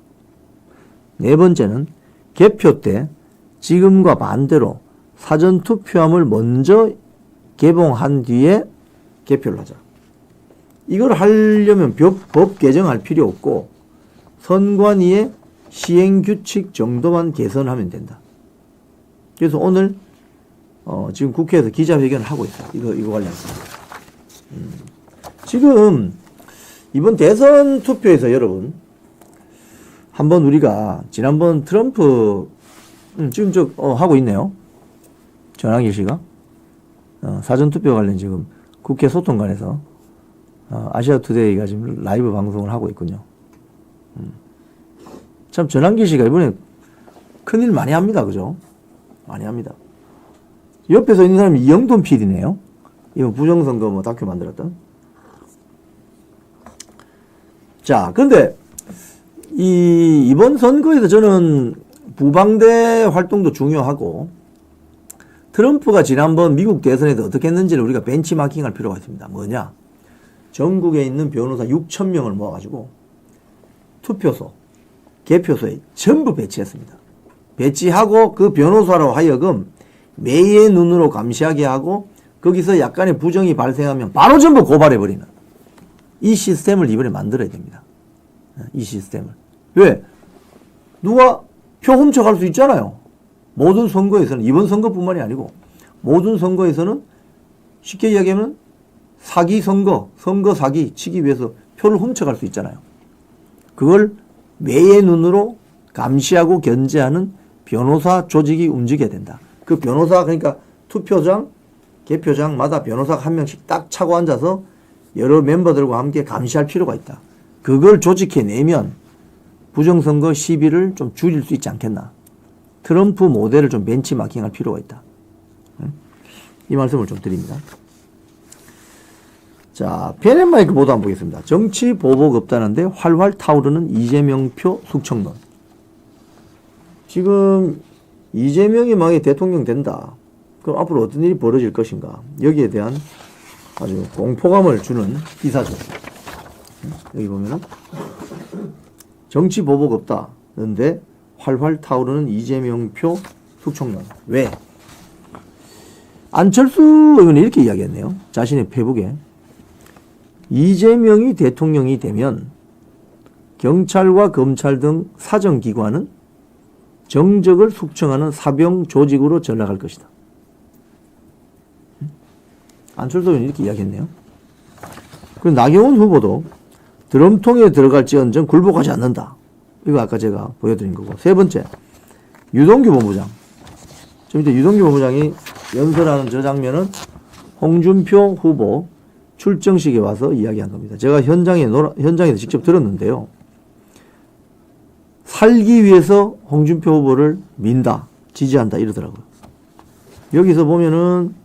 네 번째는 개표 때 지금과 반대로 사전투표함을 먼저 개봉한 뒤에 개표를 하자. 이걸 하려면 법 개정할 필요 없고 선관위의 시행규칙 정도만 개선하면 된다. 그래서 오늘 지금 국회에서 기자회견을 하고 있어요. 이거 관련해서. 지금 이번 대선 투표에서 여러분 한번 우리가 지난번 트럼프 지금 하고 있네요. 전한길 씨가 사전투표 관련 지금 국회 소통관에서 아시아투데이가 지금 라이브 방송을 하고 있군요. 참 전한길 씨가 이번에 큰일 많이 합니다. 그죠? 많이 합니다. 옆에 서 있는 사람이 이영돈 PD네요. 이번 부정선거 뭐 다큐 만들었던. 자, 근데 이번 선거에서 저는 부방대 활동도 중요하고 트럼프가 지난번 미국 대선에서 어떻게 했는지를 우리가 벤치마킹할 필요가 있습니다. 뭐냐? 전국에 있는 변호사 6,000명을 모아가지고 투표소, 개표소에 전부 배치했습니다. 배치하고 그 변호사로 하여금 매의 눈으로 감시하게 하고 거기서 약간의 부정이 발생하면 바로 전부 고발해버리는 이 시스템을 이번에 만들어야 됩니다. 이 시스템을. 왜? 누가 표 훔쳐갈 수 있잖아요. 모든 선거에서는, 이번 선거뿐만이 아니고 모든 선거에서는 쉽게 이야기하면 사기 선거 사기 치기 위해서 표를 훔쳐갈 수 있잖아요. 그걸 매의 눈으로 감시하고 견제하는 변호사 조직이 움직여야 된다. 그 변호사, 그러니까 투표장, 개표장마다 변호사가 한 명씩 딱 차고 앉아서 여러 멤버들과 함께 감시할 필요가 있다. 그걸 조직해내면 부정선거 시비를 좀 줄일 수 있지 않겠나. 트럼프 모델을 좀 벤치마킹할 필요가 있다. 이 말씀을 좀 드립니다. 자, PNN 마이크 보도 한번 보겠습니다. 정치 보복 없다는데 활활 타오르는 이재명 표 숙청론. 지금 이재명이 만약에 대통령 된다. 그럼 앞으로 어떤 일이 벌어질 것인가. 여기에 대한 아주 공포감을 주는 기사죠. 여기 보면은 정치 보복 없다는데 활활 타오르는 이재명 표 숙청론. 왜? 안철수 의원이 이렇게 이야기했네요. 자신의 페북에. 이재명이 대통령이 되면 경찰과 검찰 등 사정기관은 정적을 숙청하는 사병 조직으로 전락할 것이다. 안철수 의원이 이렇게 이야기했네요. 그리고 나경원 후보도 드럼통에 들어갈지언정 굴복하지 않는다. 이거 아까 제가 보여드린 거고. 세 번째, 유동규 본부장. 좀 이따 유동규 본부장이 연설하는 저 장면은 홍준표 후보 출정식에 와서 이야기한 겁니다. 제가 현장에서 직접 들었는데요. 살기 위해서 홍준표 후보를 민다, 지지한다 이러더라고요. 여기서 보면은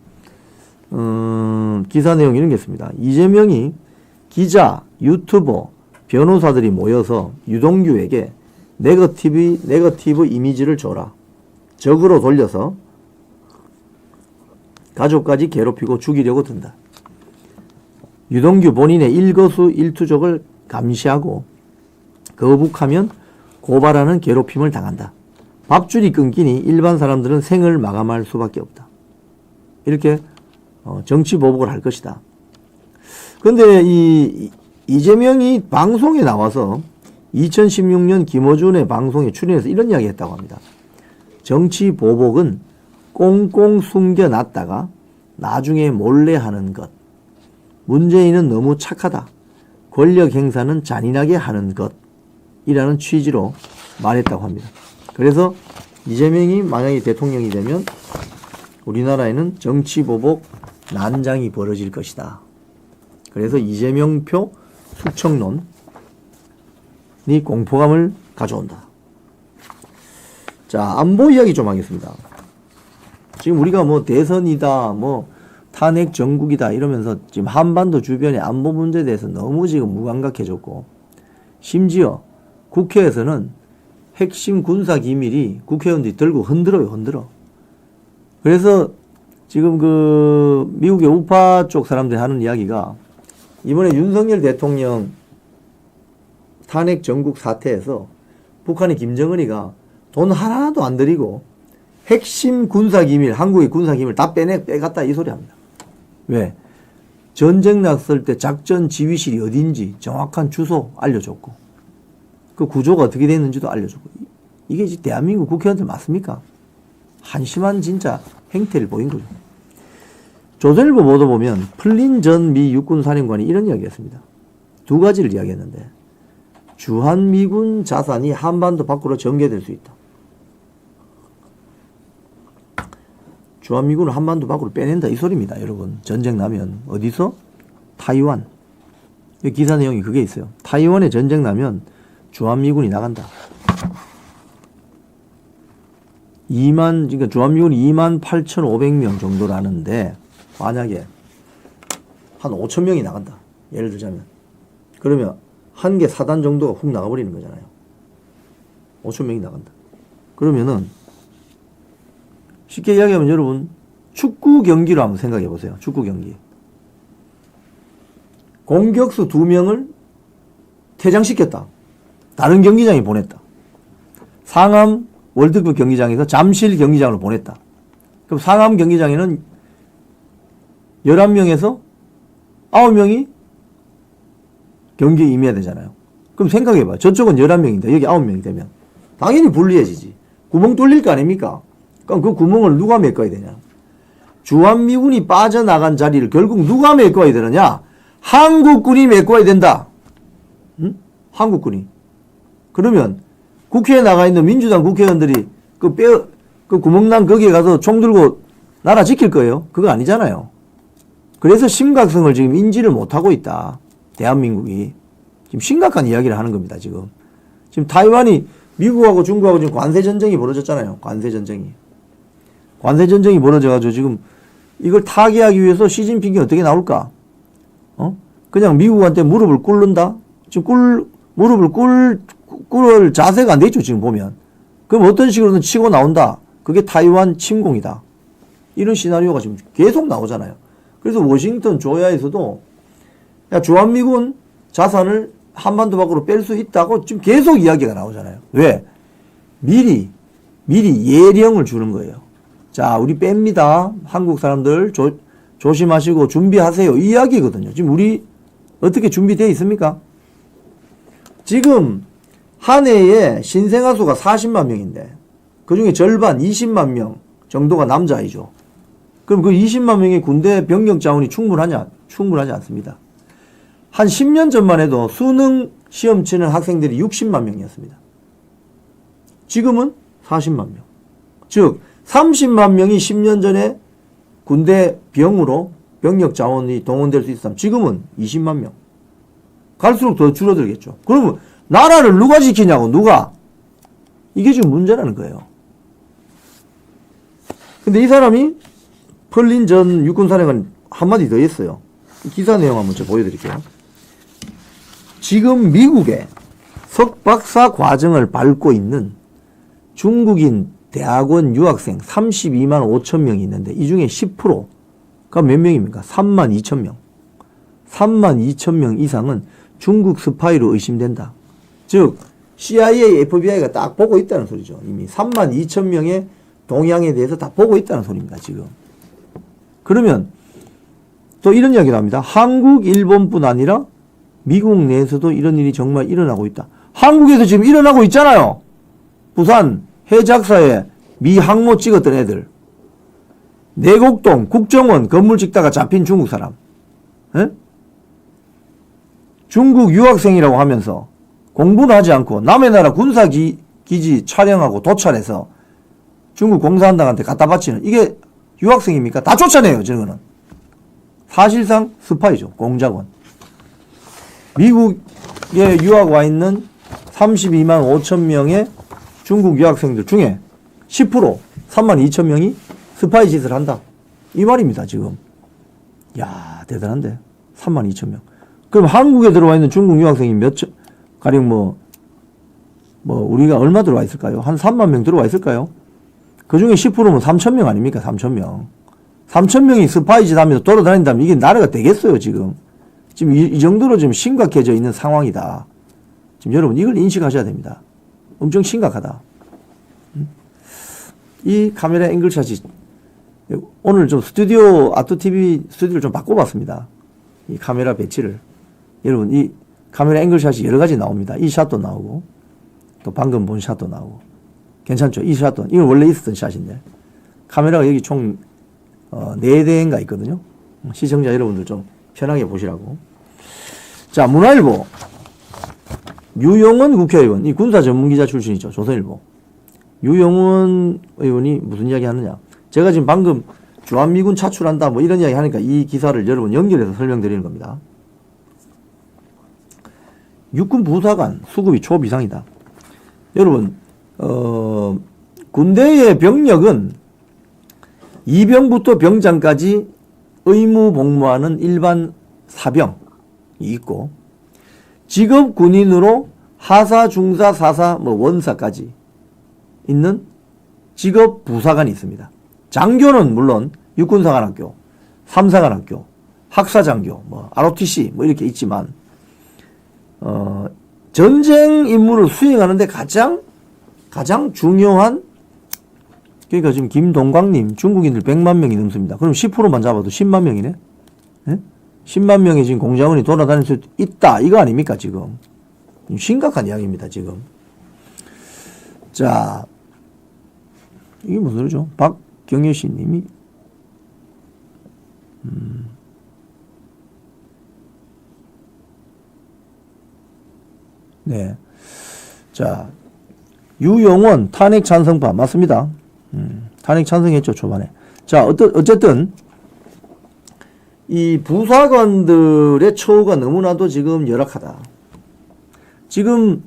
기사 내용 이런 게 있습니다. 이재명이 기자, 유튜버, 변호사들이 모여서 유동규에게 네거티브 이미지를 줘라. 적으로 돌려서 가족까지 괴롭히고 죽이려고 든다. 유동규 본인의 일거수일투족을 감시하고 거북하면 고발하는 괴롭힘을 당한다. 밥줄이 끊기니 일반 사람들은 생을 마감할 수밖에 없다. 이렇게 정치 보복을 할 것이다. 그런데 이재명이 방송에 나와서 2016년 김어준의 방송에 출연해서 이런 이야기 했다고 합니다. 정치 보복은 꽁꽁 숨겨놨다가 나중에 몰래 하는 것. 문재인은 너무 착하다. 권력 행사는 잔인하게 하는 것이라는 취지로 말했다고 합니다. 그래서 이재명이 만약에 대통령이 되면 우리나라에는 정치 보복 난장이 벌어질 것이다. 그래서 이재명표 숙청론이 공포감을 가져온다. 자, 안보 이야기 좀 하겠습니다. 지금 우리가 뭐 대선이다, 뭐 탄핵 정국이다 이러면서 지금 한반도 주변의 안보 문제에 대해서 너무 지금 무감각해졌고, 심지어 국회에서는 핵심 군사 기밀이 국회의원들이 들고 흔들어. 그래서 지금 그 미국의 우파 쪽 사람들이 하는 이야기가 이번에 윤석열 대통령 탄핵 정국 사태에서 북한의 김정은이가 돈 하나도 안 들이고 핵심 군사기밀, 한국의 군사기밀 다 빼갔다 이 소리 합니다. 왜? 전쟁 났을 때 작전 지휘실이 어딘지 정확한 주소 알려줬고, 그 구조가 어떻게 됐는지도 알려줬고, 이게 이제 대한민국 국회의원들 맞습니까? 한심한 진짜 행태를 보인 거죠. 조선일보 보도 보면 플린 전 미 육군사령관이 이런 이야기했습니다. 두 가지를 이야기했는데, 주한미군 자산이 한반도 밖으로 전개될 수 있다. 주한미군을 한반도 밖으로 빼낸다 이 소리입니다. 여러분, 전쟁 나면 어디서? 타이완. 여기 기사 내용이 그게 있어요. 타이완에 전쟁 나면 주한미군이 나간다. 그러니까 주한미군이 28,500명 정도라는데 만약에 한 5,000명이 나간다. 예를 들자면. 그러면 한 개 사단 정도가 훅 나가버리는 거잖아요. 5,000명이 나간다. 그러면은 쉽게 이야기하면 여러분 축구 경기로 한번 생각해 보세요. 축구 경기. 공격수 2명을 퇴장시켰다. 다른 경기장에 보냈다. 상암 월드컵 경기장에서 잠실 경기장으로 보냈다. 그럼 상암 경기장에는 11명에서 9명이 경기에 임해야 되잖아요. 그럼 생각해봐. 저쪽은 11명인데 여기 9명이 되면 당연히 불리해지지. 구멍 뚫릴 거 아닙니까? 그럼 그 구멍을 누가 메꿔야 되냐? 주한미군이 빠져나간 자리를 결국 누가 메꿔야 되느냐? 한국군이 메꿔야 된다. 응? 한국군이. 그러면 국회에 나가 있는 민주당 국회의원들이 그 구멍난 거기에 가서 총 들고 나라 지킬 거예요? 그거 아니잖아요. 그래서 심각성을 지금 인지를 못하고 있다. 대한민국이. 지금 심각한 이야기를 하는 겁니다, 지금. 지금 타이완이 미국하고 중국하고 지금 관세전쟁이 벌어졌잖아요. 관세전쟁이. 관세전쟁이 벌어져가지고 지금 이걸 타개하기 위해서 시진핑이 어떻게 나올까? 그냥 미국한테 무릎을 꿇는다? 지금 무릎을 꿇을 자세가 안 돼 있죠, 지금 보면. 그럼 어떤 식으로든 치고 나온다. 그게 타이완 침공이다. 이런 시나리오가 지금 계속 나오잖아요. 그래서 워싱턴 조야에서도 야, 주한미군 자산을 한반도 밖으로 뺄 수 있다고 지금 계속 이야기가 나오잖아요. 왜? 미리 예령을 주는 거예요. 자, 우리 뺍니다. 한국 사람들 조심하시고 준비하세요. 이 이야기거든요. 지금 우리 어떻게 준비되어 있습니까? 지금 한 해에 신생아 수가 40만 명인데 그 중에 절반 20만 명 정도가 남자아이죠. 그럼 그 20만 명의 군대 병력 자원이 충분하냐? 충분하지 않습니다. 한 10년 전만 해도 수능 시험 치는 학생들이 60만 명이었습니다. 지금은 40만 명. 즉 30만 명이 10년 전에 군대 병으로 병력 자원이 동원될 수 있었다면 지금은 20만 명. 갈수록 더 줄어들겠죠. 그러면 나라를 누가 지키냐고, 누가? 이게 지금 문제라는 거예요. 근데 이 사람이 펄린 전 육군사령관 한마디 더 했어요. 기사 내용 한번 제가 보여드릴게요. 지금 미국에 석박사 과정을 밟고 있는 중국인 대학원 유학생 32만 5천 명이 있는데 이 중에 10%가 몇 명입니까? 3만 2천 명. 3만 2천 명 이상은 중국 스파이로 의심된다. 즉 CIA, FBI가 딱 보고 있다는 소리죠. 이미 3만 2천 명의 동향에 대해서 다 보고 있다는 소리입니다. 지금. 그러면 또 이런 이야기가 나옵니다. 한국, 일본뿐 아니라 미국 내에서도 이런 일이 정말 일어나고 있다. 한국에서 지금 일어나고 있잖아요. 부산 해작사에 미 항모 찍었던 애들. 내곡동 국정원 건물 찍다가 잡힌 중국 사람. 에? 중국 유학생이라고 하면서 공부는 하지 않고 남의 나라 군사기지 촬영하고 도찰해서 중국 공산당한테 갖다 바치는 이게 유학생입니까? 다 쫓아내요. 저는 사실상 스파이죠. 공작원. 미국에 유학 와 있는 32만 5천 명의 중국 유학생들 중에 10% 3만 2천 명이 스파이 짓을 한다. 이 말입니다. 지금. 야, 대단한데. 3만 2천 명. 그럼 한국에 들어와 있는 중국 유학생이 가령 우리가 얼마 들어와 있을까요? 한 3만 명 들어와 있을까요? 그 중에 10%면 3천 명 아닙니까? 3천 명. 3천 명이 스파이 짓 하면서 돌아다닌다면 이게 나라가 되겠어요, 지금. 지금 이 정도로 지금 심각해져 있는 상황이다. 지금 여러분 이걸 인식하셔야 됩니다. 엄청 심각하다. 이 카메라 앵글샷이 오늘 좀 아트TV 스튜디오를 좀 바꿔봤습니다. 이 카메라 배치를. 여러분 이 카메라 앵글샷이 여러 가지 나옵니다. 이 샷도 나오고 또 방금 본 샷도 나오고 괜찮죠? 이 샷도 이건 원래 있었던 샷인데 카메라가 여기 총 4대인가 있거든요. 시청자 여러분들 좀 편하게 보시라고. 자, 문화일보 유용원 국회의원, 이 군사 전문기자 출신이죠. 조선일보 유용원 의원이 무슨 이야기 하느냐. 제가 지금 방금 주한미군 차출한다 뭐 이런 이야기 하니까 이 기사를 여러분 연결해서 설명드리는 겁니다. 육군 부사관 수급이 초비상이다. 여러분 군대의 병력은 이병부터 병장까지 의무 복무하는 일반 사병이 있고 직업 군인으로 하사, 중사, 사사, 원사까지 있는 직업 부사관이 있습니다. 장교는 물론 육군사관학교, 삼사관학교, 학사장교, ROTC 이렇게 있지만 전쟁 임무를 수행하는데 가장 중요한 그러니까 지금 김동광님 중국인들 100만 명이 넘습니다. 그럼 10%만 잡아도 10만 명이네. 예? 10만 명이 지금 공자원이 돌아다닐 수 있다. 이거 아닙니까, 지금? 심각한 이야기입니다, 지금. 자, 이게 무슨 소리죠? 박경여씨 님이, 네. 자, 유영원 탄핵 찬성파. 맞습니다. 탄핵 찬성했죠, 초반에. 자, 어쨌든, 이 부사관들의 처우가 너무나도 지금 열악하다. 지금,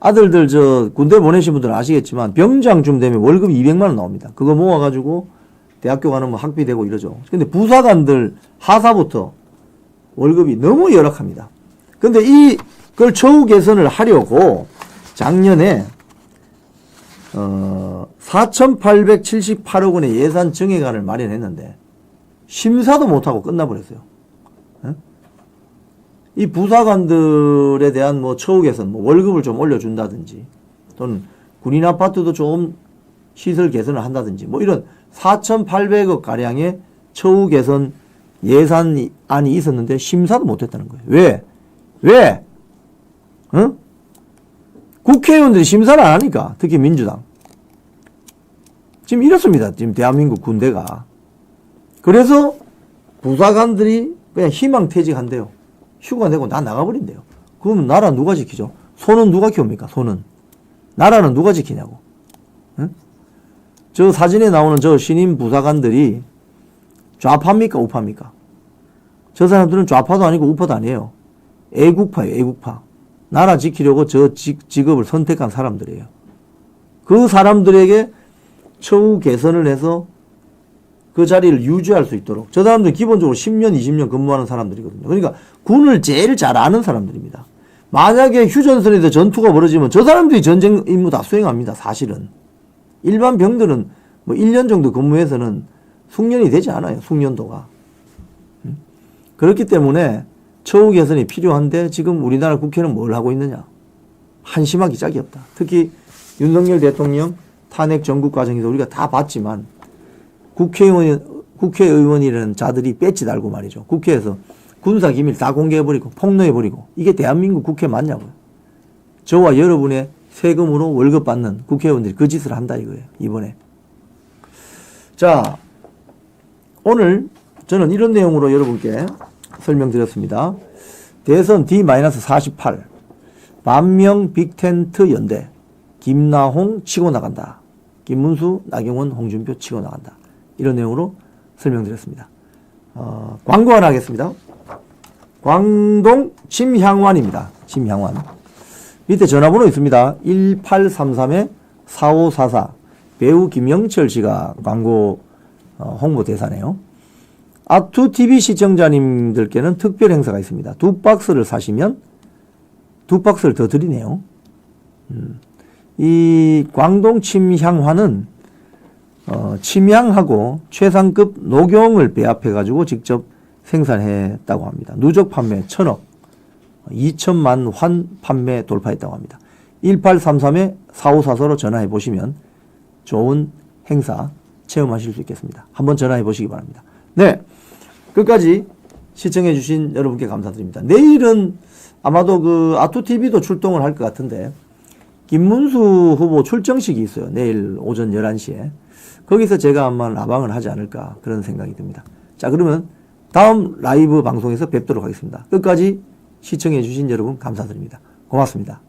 아들들 군대 보내신 분들은 아시겠지만, 병장쯤 되면 월급이 200만원 나옵니다. 그거 모아가지고 대학교 가는 뭐 학비 되고 이러죠. 근데 부사관들 하사부터 월급이 너무 열악합니다. 근데 이걸 처우 개선을 하려고 작년에 4,878억 원의 예산 증액안을 마련했는데 심사도 못하고 끝나버렸어요. 에? 이 부사관들에 대한 뭐 처우 개선, 뭐 월급을 좀 올려준다든지 또는 군인 아파트도 좀 시설 개선을 한다든지 뭐 이런 4,800억 가량의 처우 개선 예산안이 있었는데 심사도 못했다는 거예요. 왜? 응? 국회의원들이 심사를 안 하니까, 특히 민주당. 지금 이렇습니다. 지금 대한민국 군대가. 그래서 부사관들이 그냥 희망퇴직한대요. 휴가 내고 다 나가버린대요. 그러면 나라 누가 지키죠? 소는 누가 키웁니까? 소는. 나라는 누가 지키냐고. 응? 저 사진에 나오는 저 신임 부사관들이 좌파입니까? 우파입니까? 저 사람들은 좌파도 아니고 우파도 아니에요. 애국파예요, 애국파. 나라 지키려고 저 직업을 선택한 사람들이에요. 그 사람들에게 처우 개선을 해서 그 자리를 유지할 수 있도록. 저 사람들은 기본적으로 10년, 20년 근무하는 사람들이거든요. 그러니까 군을 제일 잘 아는 사람들입니다. 만약에 휴전선에서 전투가 벌어지면 저 사람들이 전쟁 임무 다 수행합니다, 사실은. 일반 병들은 뭐 1년 정도 근무해서는 숙련이 되지 않아요, 숙련도가. 그렇기 때문에 처우 개선이 필요한데 지금 우리나라 국회는 뭘 하고 있느냐. 한심하기 짝이 없다. 특히 윤석열 대통령 탄핵 전국 과정에서 우리가 다 봤지만 국회의원이라는 자들이 배지 달고 말이죠. 국회에서 군사기밀 다 공개해버리고 폭로해버리고 이게 대한민국 국회 맞냐고요. 저와 여러분의 세금으로 월급 받는 국회의원들이 그 짓을 한다 이거예요. 이번에. 자, 오늘 저는 이런 내용으로 여러분께 설명드렸습니다. 대선 D-48 만명 빅텐트 연대 김나홍 치고 나간다. 김문수, 나경원, 홍준표 치고 나간다. 이런 내용으로 설명드렸습니다. 광고 하나 하겠습니다. 광동 침향완입니다. 침향완. 밑에 전화번호 있습니다. 1833-4544 배우 김영철 씨가 광고 홍보대사네요. 아투TV 시청자님들께는 특별 행사가 있습니다. 2박스를 사시면 2박스를 더 드리네요. 이 광동 침향화는 침향하고 최상급 녹용을 배합해가지고 직접 생산했다고 합니다. 누적 판매 1,000억, 2천만 환 판매 돌파했다고 합니다. 1833-4544로 전화해 보시면 좋은 행사 체험하실 수 있겠습니다. 한번 전화해 보시기 바랍니다. 네, 끝까지 시청해 주신 여러분께 감사드립니다. 내일은 아마도 그 아투TV도 출동을 할 것 같은데 김문수 후보 출정식이 있어요. 내일 오전 11시에. 거기서 제가 아마 라방을 하지 않을까 그런 생각이 듭니다. 자, 그러면 다음 라이브 방송에서 뵙도록 하겠습니다. 끝까지 시청해 주신 여러분 감사드립니다. 고맙습니다.